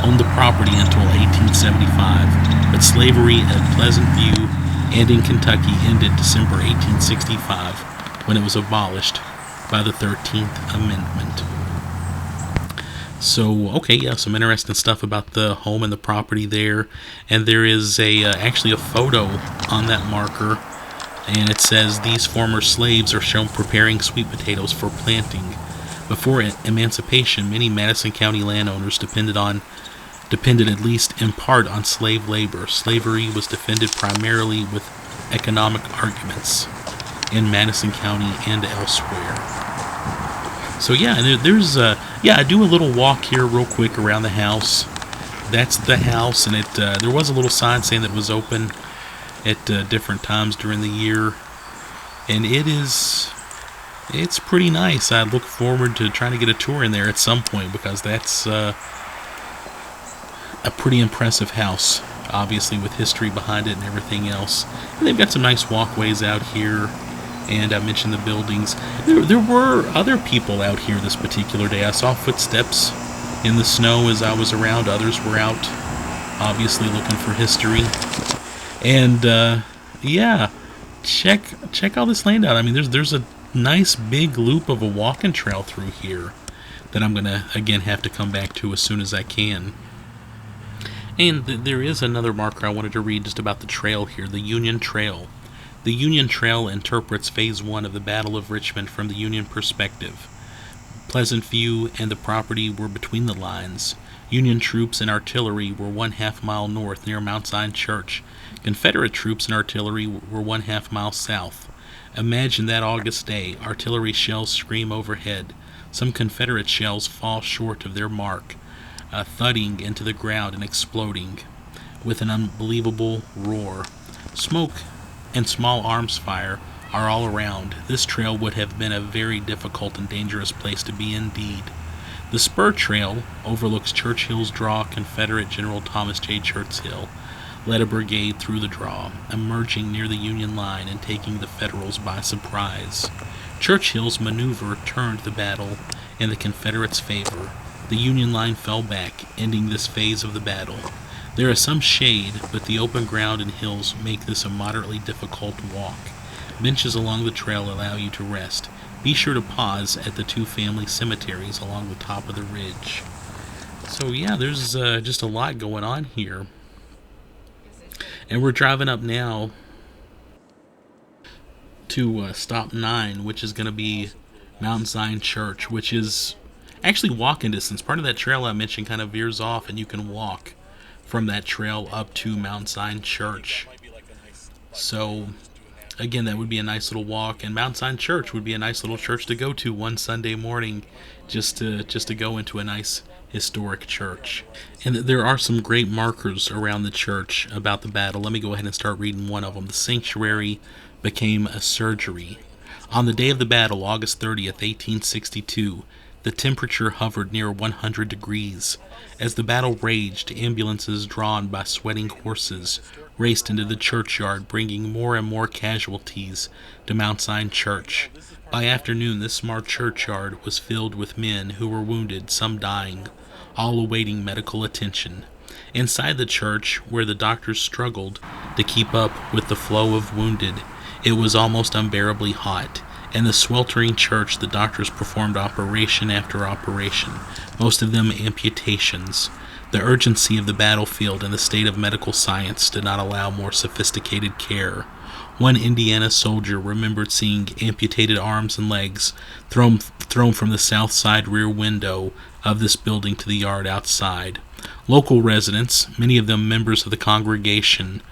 owned the property until 1875, but slavery at Pleasant View and in Kentucky ended December 1865 when it was abolished by the 13th Amendment. So, okay, yeah, some interesting stuff about the home and the property there. And there is actually a photo on that marker, and it says these former slaves are shown preparing sweet potatoes for planting. Before emancipation, many Madison County landowners depended at least in part on slave labor. Slavery was defended primarily with economic arguments in Madison County and elsewhere. So yeah, I do a little walk here real quick around the house. That's the house, and there was a little sign saying that it was open at different times during the year, and it's pretty nice. I look forward to trying to get a tour in there at some point, because that's a pretty impressive house, obviously with history behind it and everything else. And they've got some nice walkways out here. And I mentioned the buildings. There were other people out here this particular day. I saw footsteps in the snow as I was around. Others were out, obviously looking for history. And check all this land out. I mean, there's a nice big loop of a walking trail through here that I'm gonna again have to come back to as soon as I can. And there is another marker I wanted to read just about the trail here, the Union Trail. The Union Trail interprets Phase 1 of the Battle of Richmond from the Union perspective. Pleasant View and the property were between the lines. Union troops and artillery were 1/2 mile north near Mount Zion Church. Confederate troops and artillery were 1/2 mile south. Imagine that August day. Artillery shells scream overhead. Some Confederate shells fall short of their mark, thudding into the ground and exploding with an unbelievable roar. Smoke and small arms fire are all around. This trail would have been a very difficult and dangerous place to be indeed. The Spur Trail overlooks Churchill's Draw. Confederate General Thomas J. Churchill led a brigade through the draw, emerging near the Union line and taking the Federals by surprise. Churchill's maneuver turned the battle in the Confederates' favor. The Union line fell back, ending this phase of the battle. There is some shade, but the open ground and hills make this a moderately difficult walk. Benches along the trail allow you to rest. Be sure to pause at the 2 family cemeteries along the top of the ridge. So yeah, there's just a lot going on here. And we're driving up now to stop 9, which is going to be Mount Zion Church, which is actually walking distance. Part of that trail I mentioned kind of veers off, and you can walk from that trail up to Mount Zion Church. So again, that would be a nice little walk, and Mount Zion Church would be a nice little church to go to one Sunday morning, just to go into a nice historic church. And there are some great markers around the church about the battle. Let me go ahead and start reading one of them. The sanctuary became a surgery. On the day of the battle, August 30th, 1862, the temperature hovered near 100 degrees. As the battle raged, ambulances drawn by sweating horses raced into the churchyard, bringing more and more casualties to Mount Zion Church. By afternoon, this small churchyard was filled with men who were wounded, some dying, all awaiting medical attention. Inside the church, where the doctors struggled to keep up with the flow of wounded, it was almost unbearably hot. In the sweltering church, the doctors performed operation after operation, most of them amputations. The urgency of the battlefield and the state of medical science did not allow more sophisticated care. One Indiana soldier remembered seeing amputated arms and legs thrown from the south side rear window of this building to the yard outside. Local residents, many of them members of the congregation,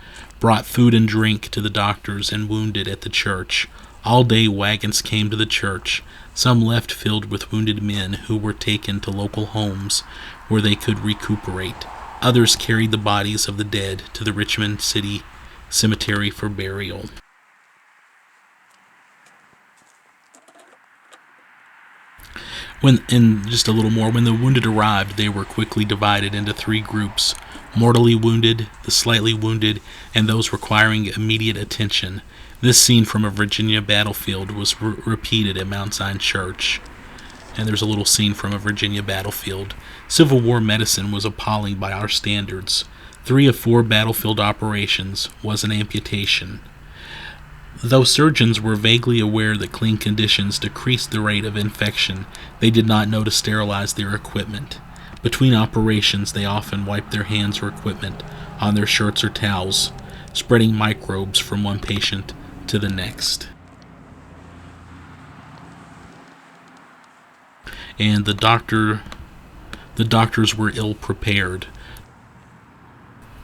brought food and drink to the doctors and wounded at the church. All day wagons came to the church, some left filled with wounded men who were taken to local homes where they could recuperate. Others carried the bodies of the dead to the Richmond City Cemetery for burial. Just a little more, when the wounded arrived, they were quickly divided into 3 groups: mortally wounded, the slightly wounded, and those requiring immediate attention. This scene from a Virginia battlefield was repeated at Mount Zion Church. And there's a little scene from a Virginia battlefield. Civil War medicine was appalling by our standards. 3 of 4 battlefield operations was an amputation. Though surgeons were vaguely aware that clean conditions decreased the rate of infection, they did not know to sterilize their equipment. Between operations, they often wiped their hands or equipment on their shirts or towels, spreading microbes from one patient to the next. And the doctors were ill prepared.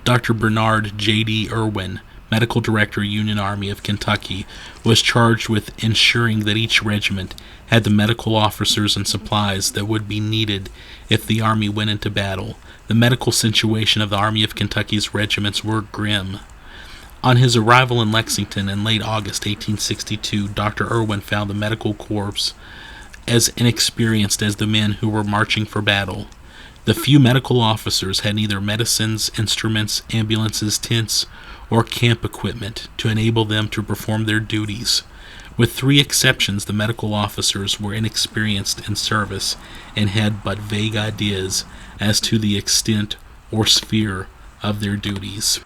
Dr. Bernard J.D. Irwin, Medical Director, Union Army of Kentucky, was charged with ensuring that each regiment had the medical officers and supplies that would be needed if the Army went into battle. The medical situation of the Army of Kentucky's regiments were grim. On his arrival in Lexington in late August 1862, Dr. Irwin found the medical corps as inexperienced as the men who were marching for battle. The few medical officers had neither medicines, instruments, ambulances, tents, or camp equipment to enable them to perform their duties. With 3 exceptions, the medical officers were inexperienced in service and had but vague ideas as to the extent or sphere of their duties.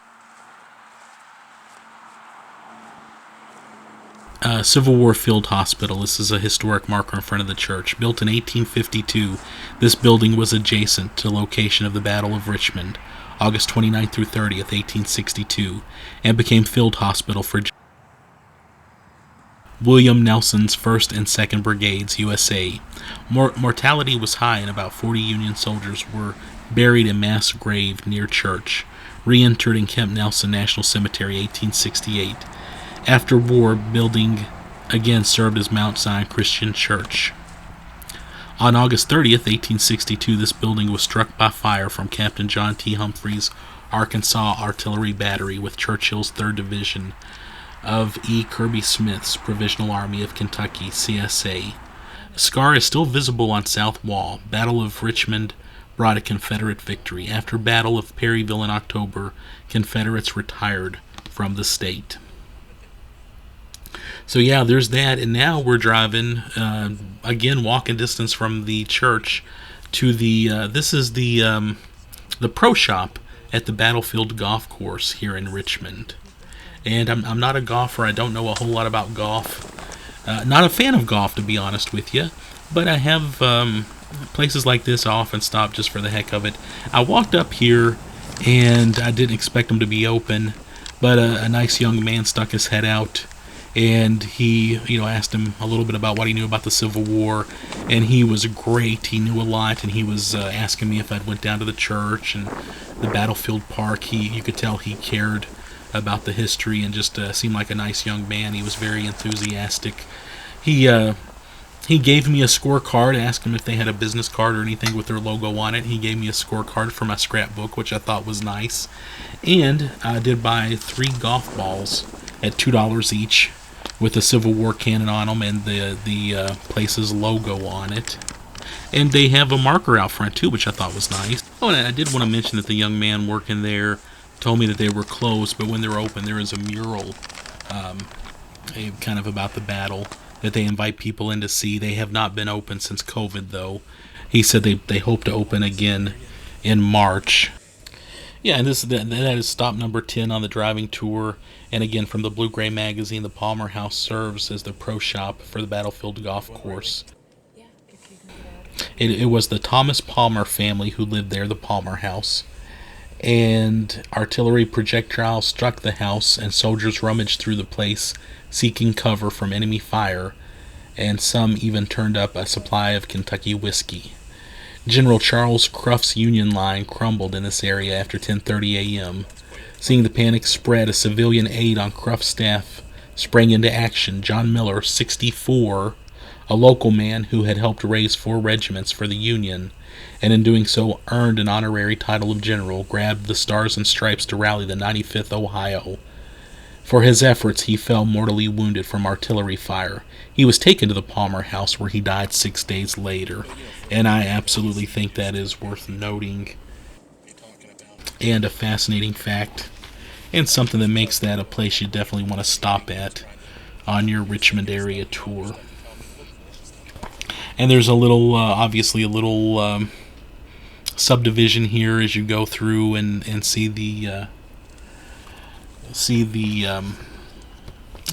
Civil War Field Hospital. This is a historic marker in front of the church. Built in 1852, this building was adjacent to the location of the Battle of Richmond, August 29 through 30th, 1862, and became Field Hospital for William Nelson's 1st and 2nd Brigades, USA. Mortality was high, and about 40 Union soldiers were buried in mass grave near church. Reinterred in Camp Nelson National Cemetery, 1868. After war, building again served as Mount Zion Christian Church. On August 30th, 1862, this building was struck by fire from Captain John T. Humphreys' Arkansas Artillery Battery with Churchill's 3rd Division of E. Kirby Smith's Provisional Army of Kentucky, CSA. A scar is still visible on south wall. Battle of Richmond brought a Confederate victory. After Battle of Perryville in October, Confederates retired from the state. So yeah, there's that, and now we're driving, again, walking distance from the church to the, this is the pro shop at the Battlefield Golf Course here in Richmond. And I'm not a golfer. I don't know a whole lot about golf. Not a fan of golf, to be honest with you, but I have places like this. I often stop just for the heck of it. I walked up here, and I didn't expect them to be open, but a nice young man stuck his head out. And he, asked him a little bit about what he knew about the Civil War, and he was great. He knew a lot, and he was asking me if I'd went down to the church and the Battlefield Park. You could tell he cared about the history and just seemed like a nice young man. He was very enthusiastic. He gave me a scorecard, asked him if they had a business card or anything with their logo on it. He gave me a scorecard for my scrapbook, which I thought was nice. And I did buy 3 golf balls at $2 each, with the Civil War cannon on them and the place's logo on it. And they have a marker out front too, which I thought was nice. Oh, and I did want to mention that the young man working there told me that they were closed, but when they're open, there is a mural kind of about the battle that they invite people in to see. They have not been open since COVID, though. He said they hope to open again in March. Yeah, and that is stop number 10 on the driving tour. And again, from the Blue Gray magazine, the Palmer House serves as the pro shop for the Battlefield Golf Course. It was the Thomas Palmer family who lived there, the Palmer House. And artillery projectiles struck the house, and soldiers rummaged through the place, seeking cover from enemy fire, and some even turned up a supply of Kentucky whiskey. General Charles Cruft's Union line crumbled in this area after 10:30 a.m. Seeing the panic spread, a civilian aide on Cruft's staff sprang into action. John Miller, 64, a local man who had helped raise 4 regiments for the Union, and in doing so earned an honorary title of general, grabbed the Stars and Stripes to rally the 95th Ohio. For his efforts, he fell mortally wounded from artillery fire. He was taken to the Palmer House, where he died 6 days later. And I absolutely think that is worth noting, and a fascinating fact, and something that makes that a place you definitely want to stop at on your Richmond area tour. And there's a little, obviously a little subdivision here as you go through and see the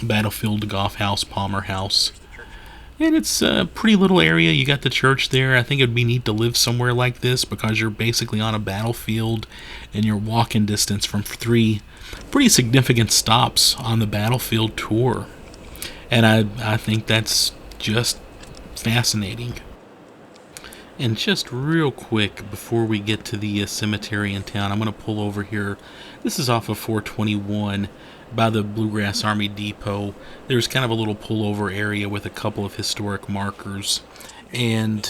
Battlefield Golf House, Palmer House. And it's a pretty little area. You got the church there. I think it'd be neat to live somewhere like this because you're basically on a battlefield and you're walking distance from 3 pretty significant stops on the battlefield tour. And I think that's just fascinating. And just real quick before we get to the cemetery in town, I'm going to pull over here. This is off of 421 by the Bluegrass Army Depot. There's kind of a little pullover area with a couple of historic markers. And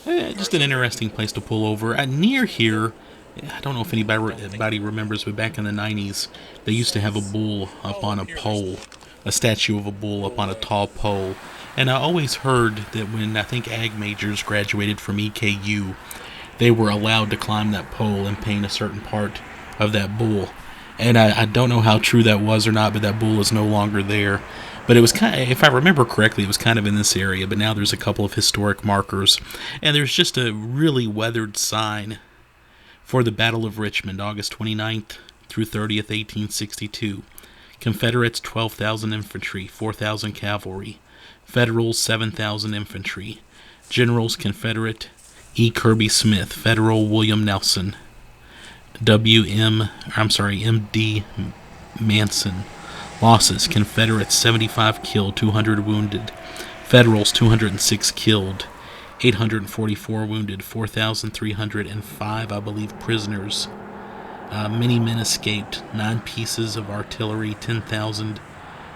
just an interesting place to pull over. Near here, I don't know if anybody remembers, but back in the 90s, they used to have a bull up on a pole, a statue of a bull up on a tall pole. And I always heard that when I think ag majors graduated from EKU, they were allowed to climb that pole and paint a certain part of that bull. And I don't know how true that was or not, but that bull is no longer there. But it was kind of, if I remember correctly, it was kind of in this area. But now there's a couple of historic markers. And there's just a really weathered sign for the Battle of Richmond, August 29th through 30th, 1862. Confederates, 12,000 infantry, 4,000 cavalry. Federals, 7,000 infantry. Generals, Confederate E. Kirby Smith. Federal, William Nelson. M.D. Manson. Losses, Confederates, 75 killed, 200 wounded. Federals, 206 killed, 844 wounded, 4,305, I believe, prisoners. Many men escaped, 9 pieces of artillery, 10,000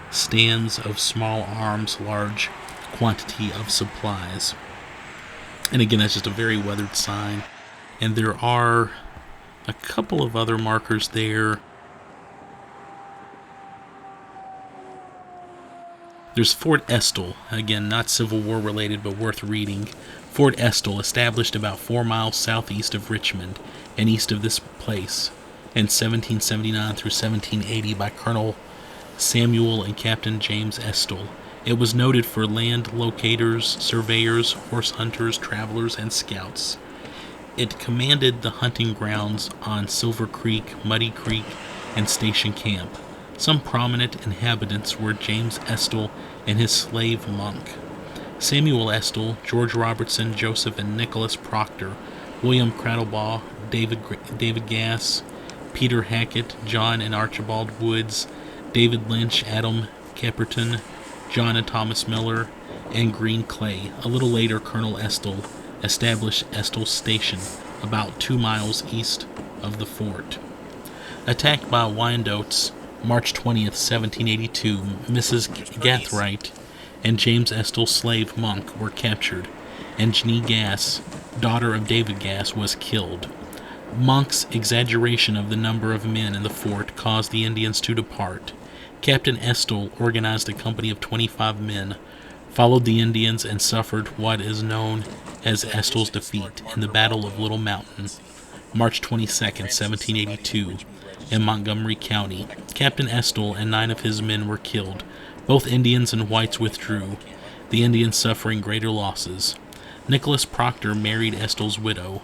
stands of small arms, large quantity of supplies. And again, that's just a very weathered sign. And there are a couple of other markers there. There's Fort Estill, again, not Civil War related, but worth reading. Fort Estill, established about 4 miles southeast of Richmond and east of this place in 1779 through 1780 by Colonel Samuel and Captain James Estill. It was noted for land locators, surveyors, horse hunters, travelers, and scouts. It commanded the hunting grounds on Silver Creek, Muddy Creek, and Station Camp. Some prominent inhabitants were James Estill and his slave Monk, Samuel Estill, George Robertson, Joseph and Nicholas Proctor, William Cradlebaugh, David Gass, Peter Hackett, John and Archibald Woods, David Lynch, Adam Caperton, John and Thomas Miller, and Green Clay. A little later, Colonel Estill established Estill Station about 2 miles east of the fort. Attacked by Wyandottes, March 20th, 1782, Mrs. Gathright and James Estill's slave Monk were captured, and Jenny Gass, daughter of David Gass, was killed. Monk's exaggeration of the number of men in the fort caused the Indians to depart. Captain Estill organized a company of 25 men, followed the Indians, and suffered what is known as Estill's defeat in the Battle of Little Mountain, March 22nd, 1782, in Montgomery County. Captain Estill and 9 of his men were killed. Both Indians and whites withdrew, the Indians suffering greater losses. Nicholas Proctor married Estill's widow.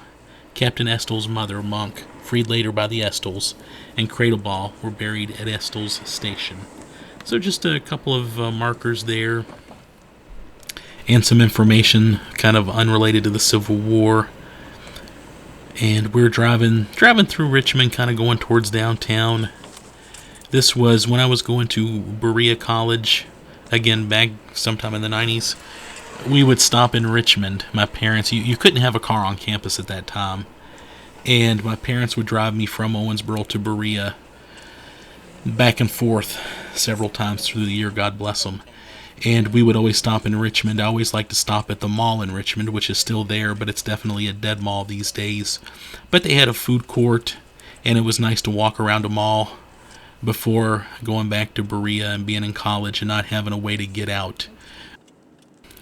Captain Estill's mother, Monk, freed later by the Estills, and Cradlebaugh were buried at Estill's Station. So just a couple of markers there, and some information kind of unrelated to the Civil War. And we're driving through Richmond, kind of going towards downtown. This was when I was going to Berea College, again, back sometime in the 90s. We would stop in Richmond. My parents, you couldn't have a car on campus at that time. And my parents would drive me from Owensboro to Berea, back and forth several times through the year, God bless them. And we would always stop in Richmond. I always like to stop at the mall in Richmond, which is still there, but it's definitely a dead mall these days. But they had a food court, and it was nice to walk around a mall before going back to Berea and being in college and not having a way to get out.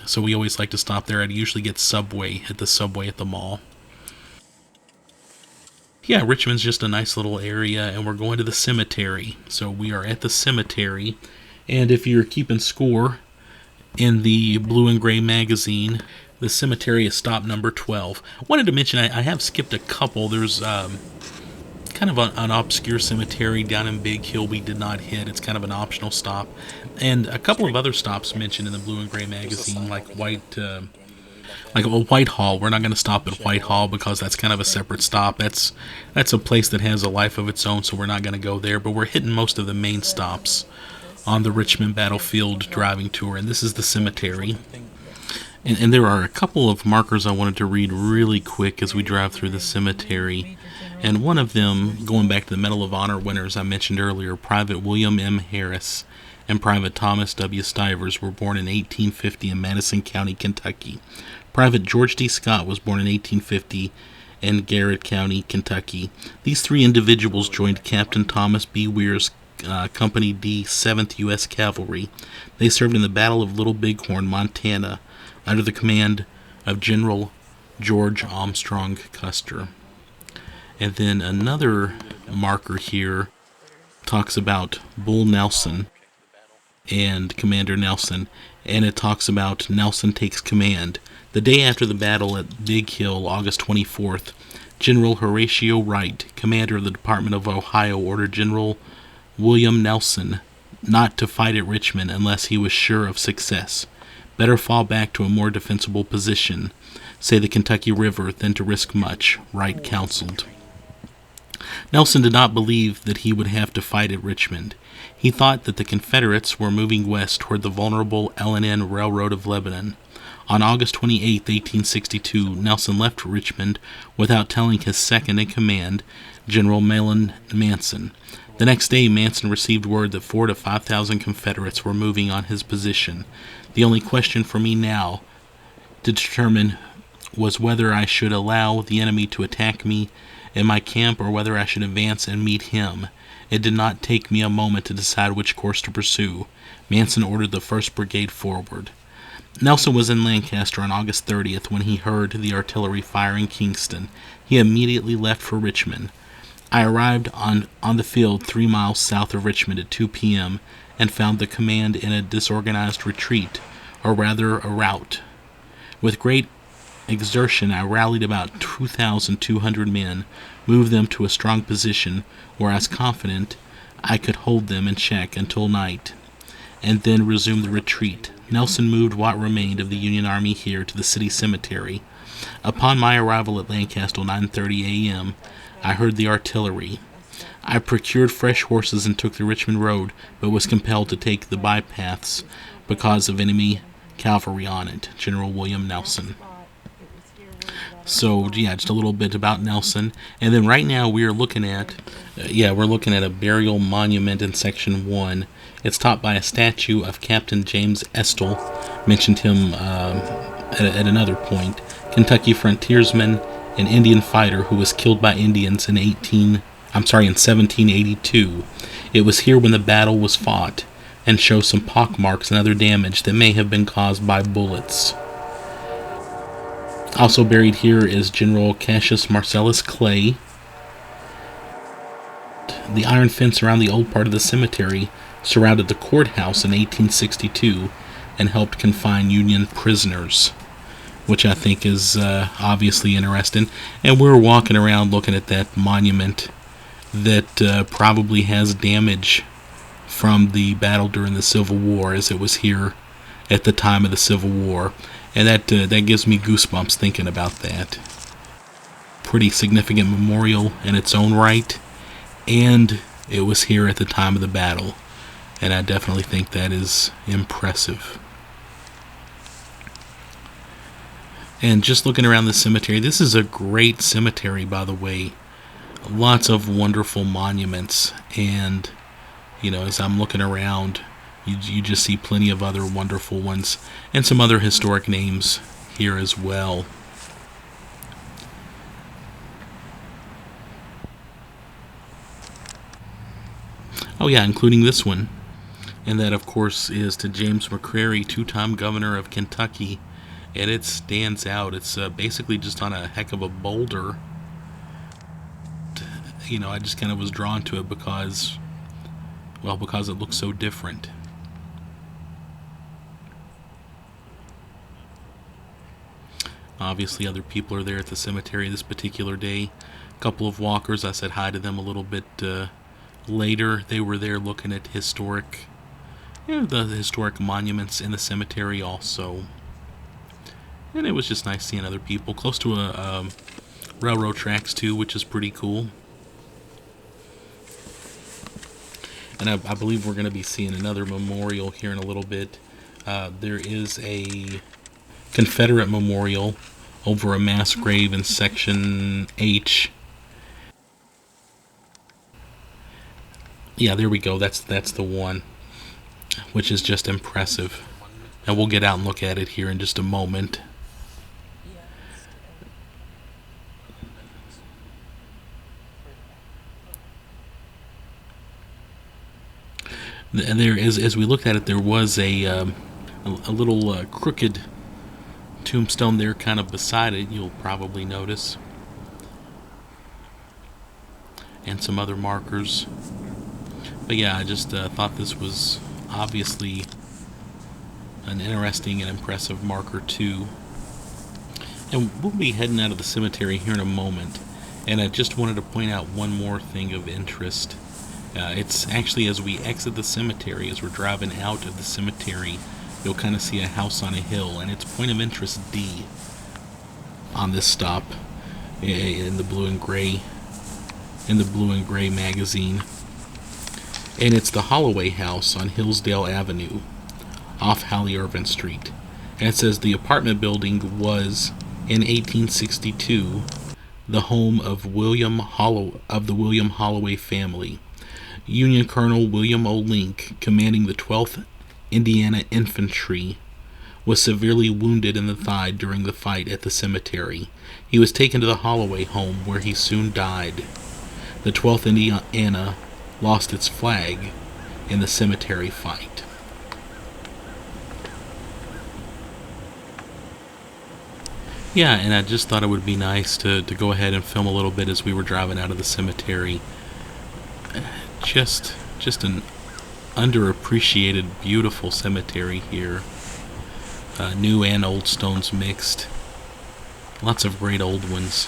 So we always like to stop there. I'd usually get Subway at the mall. Yeah, Richmond's just a nice little area, and we're going to the cemetery. So we are at the cemetery, and if you're keeping score in the Blue and Gray magazine, The cemetery is stop number 12. Wanted to mention, I have skipped a couple. There's kind of an obscure cemetery down in Big Hill we did not hit. It's kind of an optional stop. And a couple of other stops mentioned in the Blue and Gray magazine, like Whitehall. We're not going to stop at Whitehall because that's kind of a separate stop. That's a place that has a life of its own, so we're not going to go there. But we're hitting most of the main stops on the Richmond Battlefield driving tour, and this is the cemetery. And there are a couple of markers I wanted to read really quick as we drive through the cemetery. And one of them, going back to the Medal of Honor winners I mentioned earlier, Private William M. Harris and Private Thomas W. Stivers were born in 1850 in Madison County, Kentucky. Private George D. Scott was born in 1850 in Garrett County, Kentucky. These three individuals joined Captain Thomas B. Weir's Company D, 7th U.S. Cavalry. They served in the Battle of Little Bighorn, Montana, under the command of General George Armstrong Custer. And then another marker here talks about Bull Nelson and Commander Nelson, and it talks about Nelson takes command. The day after the battle at Big Hill, August 24th, General Horatio Wright, commander of the Department of Ohio, ordered General William Nelson not to fight at Richmond unless he was sure of success. Better fall back to a more defensible position, say the Kentucky River, than to risk much, Wright counseled. Nelson did not believe that he would have to fight at Richmond. He thought that the Confederates were moving west toward the vulnerable L&N Railroad of Lebanon. On August 28, 1862, Nelson left Richmond without telling his second-in-command, General Mahlon Manson. The next day, Manson received word that 4,000 to 5,000 Confederates were moving on his position. The only question for me now to determine was whether I should allow the enemy to attack me in my camp or whether I should advance and meet him. It did not take me a moment to decide which course to pursue. Manson ordered the 1st Brigade forward. Nelson was in Lancaster on August 30th when he heard the artillery fire in Kingston. He immediately left for Richmond. I arrived on the field 3 miles south of Richmond at 2 p.m. and found the command in a disorganized retreat, or rather a rout. With great exertion, I rallied about 2,200 men, moved them to a strong position where I was confident I could hold them in check until night, and then resumed the retreat. Nelson moved what remained of the Union Army here to the city cemetery. Upon my arrival at Lancaster at 9:30 a.m., I heard the artillery. I procured fresh horses and took the Richmond road, but was compelled to take the bypaths because of enemy cavalry on it. General William Nelson. So, yeah, just a little bit about Nelson. And then right now we are looking at, a burial monument in Section 1. It's topped by a statue of Captain James Estill. Mentioned him at another point. Kentucky frontiersman and Indian fighter who was killed by Indians in 1782. It was here when the battle was fought, and shows some pockmarks and other damage that may have been caused by bullets. Also buried here is General Cassius Marcellus Clay. The iron fence around the old part of the cemetery surrounded the courthouse in 1862 and helped confine Union prisoners, which I think is obviously interesting. And we're walking around looking at that monument that probably has damage from the battle during the Civil War, as it was here at the time of the Civil War. And that gives me goosebumps thinking about that. Pretty significant memorial in its own right, and it was here at the time of the battle. And I definitely think that is impressive. And just looking around the cemetery, this is a great cemetery, by the way. Lots of wonderful monuments, and as I'm looking around, you just see plenty of other wonderful ones and some other historic names here as well. Oh yeah, including this one. And that, of course, is to James McCreary, two-time governor of Kentucky. And it stands out. It's basically just on a heck of a boulder. I just kind of was drawn to it because it looks so different. Obviously, other people are there at the cemetery this particular day. A couple of walkers, I said hi to them a little bit later. They were there looking at the historic monuments in the cemetery also. And it was just nice seeing other people close to a railroad tracks too, which is pretty cool. And I believe we're going to be seeing another memorial here in a little bit. There is a Confederate memorial over a mass grave in Section H. Yeah, there we go. That's the one, which is just impressive. And we'll get out and look at it here in just a moment. And there is, as we looked at it, there was a little crooked tombstone there kind of beside it, you'll probably notice. And some other markers. But yeah, I just thought this was obviously an interesting and impressive marker too. And we'll be heading out of the cemetery here in a moment. And I just wanted to point out one more thing of interest. It's actually as we exit the cemetery, as we're driving out of the cemetery, you'll kind of see a house on a hill, and it's point of interest D on this stop in the blue and gray magazine. And it's the Holloway House on Hillsdale Avenue off Hallie-Irvin Street. And it says the apartment building was in 1862 the home of the William Holloway family. Union Colonel William O. Link, commanding the 12th Indiana Infantry, was severely wounded in the thigh during the fight at the cemetery. He was taken to the Holloway home, where he soon died. The 12th Indiana lost its flag in the cemetery fight. Yeah, and I just thought it would be nice to go ahead and film a little bit as we were driving out of the cemetery. Just an underappreciated, beautiful cemetery here. New and old stones mixed. Lots of great old ones.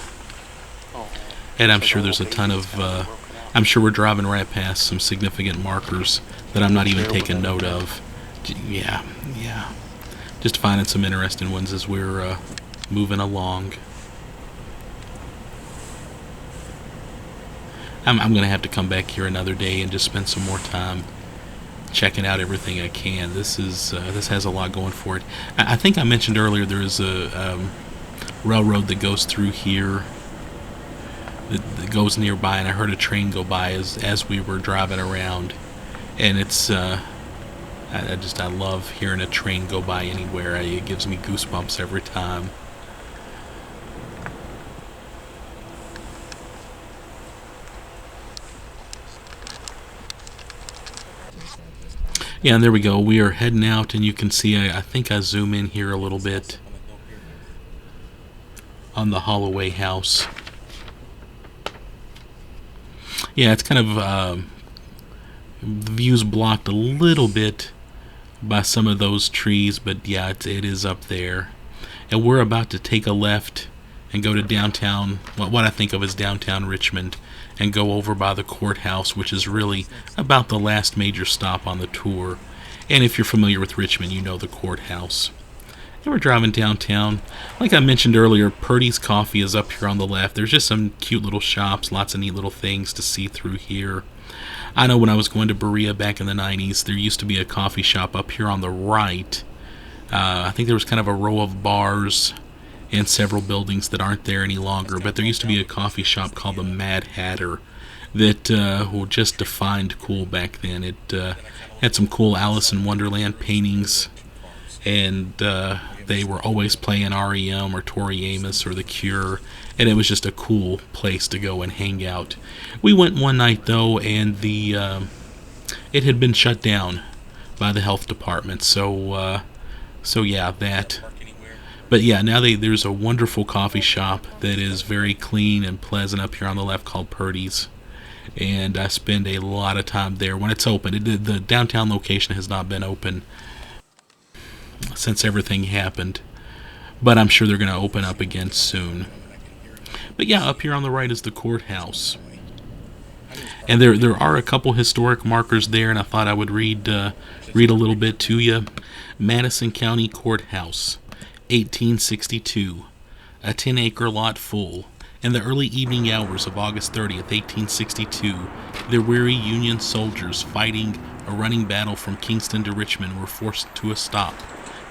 And I'm sure there's a ton of... I'm sure we're driving right past some significant markers that I'm not even taking note of. Yeah. Just finding some interesting ones as we're moving along. I'm going to have to come back here another day and just spend some more time checking out everything I can. This has a lot going for it. I think I mentioned earlier there is a railroad that goes through here that goes nearby, and I heard a train go by as we were driving around, and it's I love hearing a train go by anywhere. It gives me goosebumps every time. Yeah, and there we go. We are heading out, and you can see, I think I zoom in here a little bit on the Holloway House. Yeah, it's kind of, the view's blocked a little bit by some of those trees, but yeah, it is up there. And we're about to take a left and go to downtown, what I think of as downtown Richmond, and go over by the courthouse, which is really about the last major stop on the tour. And if you're familiar with Richmond, you know the courthouse. And we're driving downtown. Like I mentioned earlier, Purdy's Coffee is up here on the left. There's just some cute little shops, lots of neat little things to see through here. I know when I was going to Berea back in the 90s, there used to be a coffee shop up here on the right. I think there was kind of a row of bars and several buildings that aren't there any longer, but there used to be a coffee shop called the Mad Hatter that just defined cool back then. It had some cool Alice in Wonderland paintings, and they were always playing REM or Tori Amos or The Cure, and it was just a cool place to go and hang out. We went one night though, and it had been shut down by the health department, so yeah, that. But yeah, now there's a wonderful coffee shop that is very clean and pleasant up here on the left called Purdy's. And I spend a lot of time there when it's open. The downtown location has not been open since everything happened. but I'm sure they're going to open up again soon. But yeah, up here on the right is the courthouse. And there are a couple historic markers there, and I thought I would read a little bit to you. Madison County Courthouse, 1862. A 10-acre lot full. In the early evening hours of August 30th, 1862, the weary Union soldiers fighting a running battle from Kingston to Richmond were forced to a stop.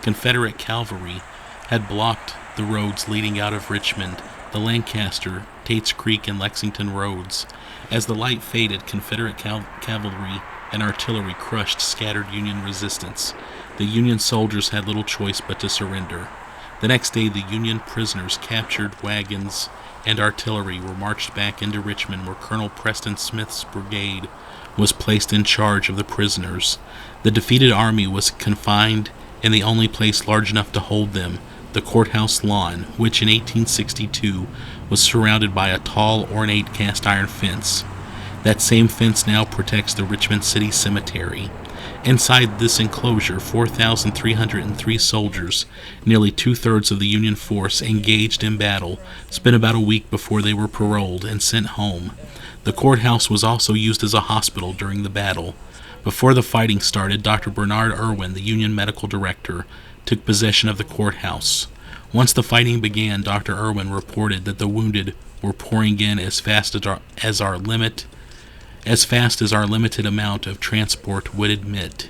Confederate cavalry had blocked the roads leading out of Richmond, the Lancaster, Tate's Creek, and Lexington roads. As the light faded, Confederate cavalry and artillery crushed scattered Union resistance. The Union soldiers had little choice but to surrender. The next day, the Union prisoners captured wagons and artillery were marched back into Richmond, where Colonel Preston Smith's brigade was placed in charge of the prisoners. The defeated army was confined in the only place large enough to hold them, the courthouse lawn, which in 1862 was surrounded by a tall, ornate cast-iron fence. That same fence now protects the Richmond City Cemetery. Inside this enclosure, 4,303 soldiers, nearly two-thirds of the Union force engaged in battle, spent about a week before they were paroled and sent home. The courthouse was also used as a hospital during the battle. Before the fighting started, Dr. Bernard Irwin, the Union medical director, took possession of the courthouse. Once the fighting began, Dr. Irwin reported that the wounded were pouring in as fast as our limited amount of transport would admit.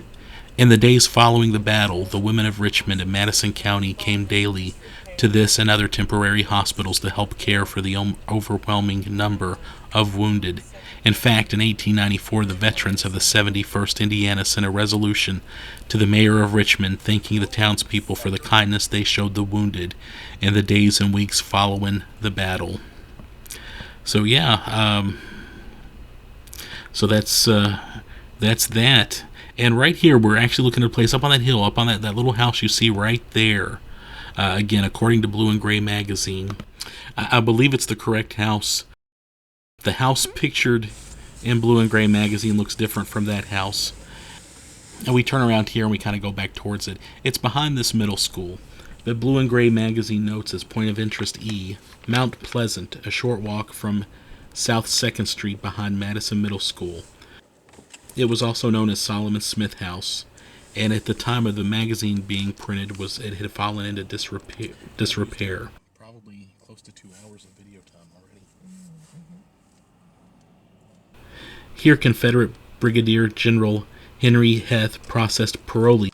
In the days following the battle, the women of Richmond and Madison County came daily to this and other temporary hospitals to help care for the overwhelming number of wounded. In fact, in 1894, the veterans of the 71st Indiana sent a resolution to the mayor of Richmond thanking the townspeople for the kindness they showed the wounded in the days and weeks following the battle. So yeah, so that's that. And right here, we're actually looking at a place up on that hill, up on that little house you see right there. Again, according to Blue and Gray magazine, I believe it's the correct house. The house pictured in Blue and Gray magazine looks different from that house. And we turn around here and we kind of go back towards it. It's behind this middle school. The Blue and Gray magazine notes as point of interest E, Mount Pleasant, a short walk from South 2nd Street behind Madison Middle School. It was also known as Solomon Smith House, and at the time of the magazine being printed, it had fallen into disrepair. Probably close to 2 hours of video time already. Here, Confederate Brigadier General Henry Heth processed parole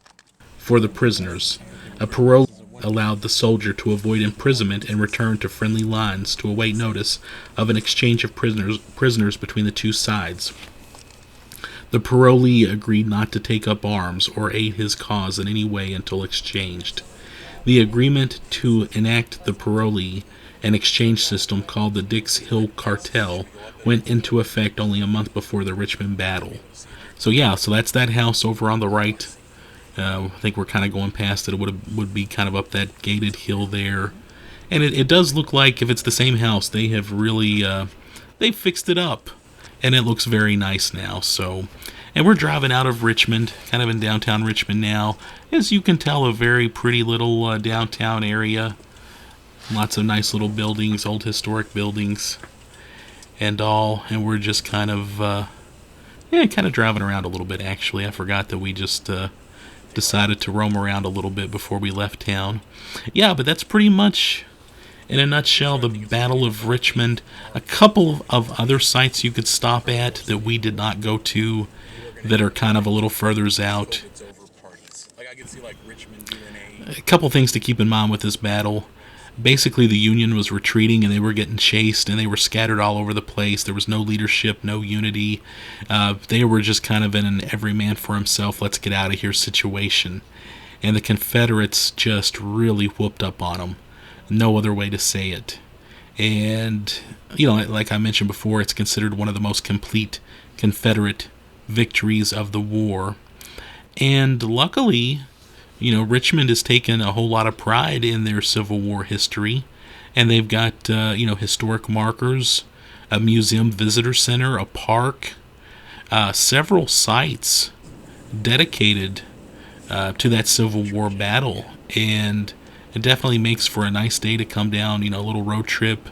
for the prisoners. A parole allowed the soldier to avoid imprisonment and return to friendly lines to await notice of an exchange of prisoners between the two sides. The parolee agreed not to take up arms or aid his cause in any way until exchanged. The agreement to enact the parolee and exchange system, called the Dix Hill Cartel, went into effect only a month before the Richmond battle. So that's that house over on the right. I think we're kind of going past it. It would be kind of up that gated hill there. And it does look like, if it's the same house, they have really they fixed it up. And it looks very nice now. And we're driving out of Richmond, kind of in downtown Richmond now. As you can tell, a very pretty little downtown area. Lots of nice little buildings, old historic buildings, and all. And we're just kind of driving around a little bit, actually. I forgot that we just decided to roam around a little bit before we left town. Yeah, but that's pretty much, in a nutshell, the Battle of Richmond. A couple of other sites you could stop at that we did not go to that are kind of a little further out. A couple things to keep in mind with this battle. Basically, the Union was retreating and they were getting chased and they were scattered all over the place. There was no leadership, no unity. They were just kind of in an every man for himself, let's get out of here situation. And the Confederates just really whooped up on them. No other way to say it. And, like I mentioned before, it's considered one of the most complete Confederate victories of the war. And luckily, Richmond has taken a whole lot of pride in their Civil War history. And they've got, historic markers, a museum visitor center, a park, several sites dedicated to that Civil War battle. And It definitely makes for a nice day to come down, a little road trip.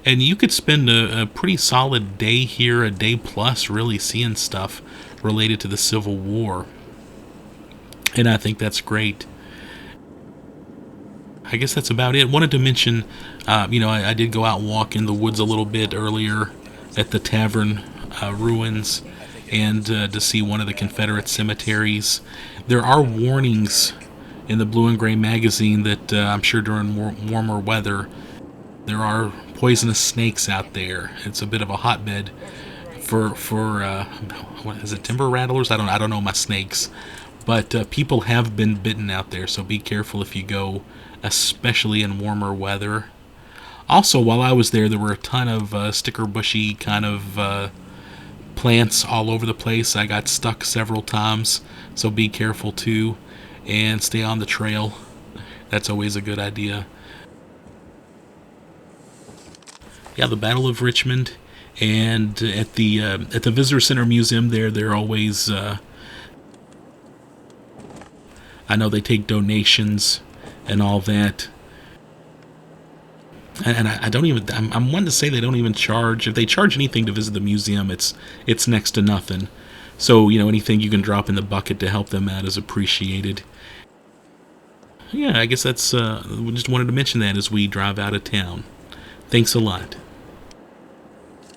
And you could spend a pretty solid day here, a day plus, really seeing stuff related to the Civil War. And I think that's great. I guess that's about it. Wanted to mention, I did go out and walk in the woods a little bit earlier at the tavern ruins and to see one of the Confederate cemeteries. There are warnings in the Blue and Gray magazine that I'm sure during warmer weather there are poisonous snakes out there. It's a bit of a hotbed for what is it, timber rattlers? I don't know my snakes, but people have been bitten out there. So be careful if you go, especially in warmer weather. Also, while I was there were a ton of sticker bushy kind of plants all over the place. I got stuck several times, so be careful too, and stay on the trail. That's always a good idea. Yeah, the Battle of Richmond, and at the Visitor Center Museum they're always. I know they take donations and all that. And I don't even. I'm one to say they don't even charge. If they charge anything to visit the museum, it's next to nothing. So anything you can drop in the bucket to help them out is appreciated. Yeah, I guess that's. We just wanted to mention that as we drive out of town. Thanks a lot.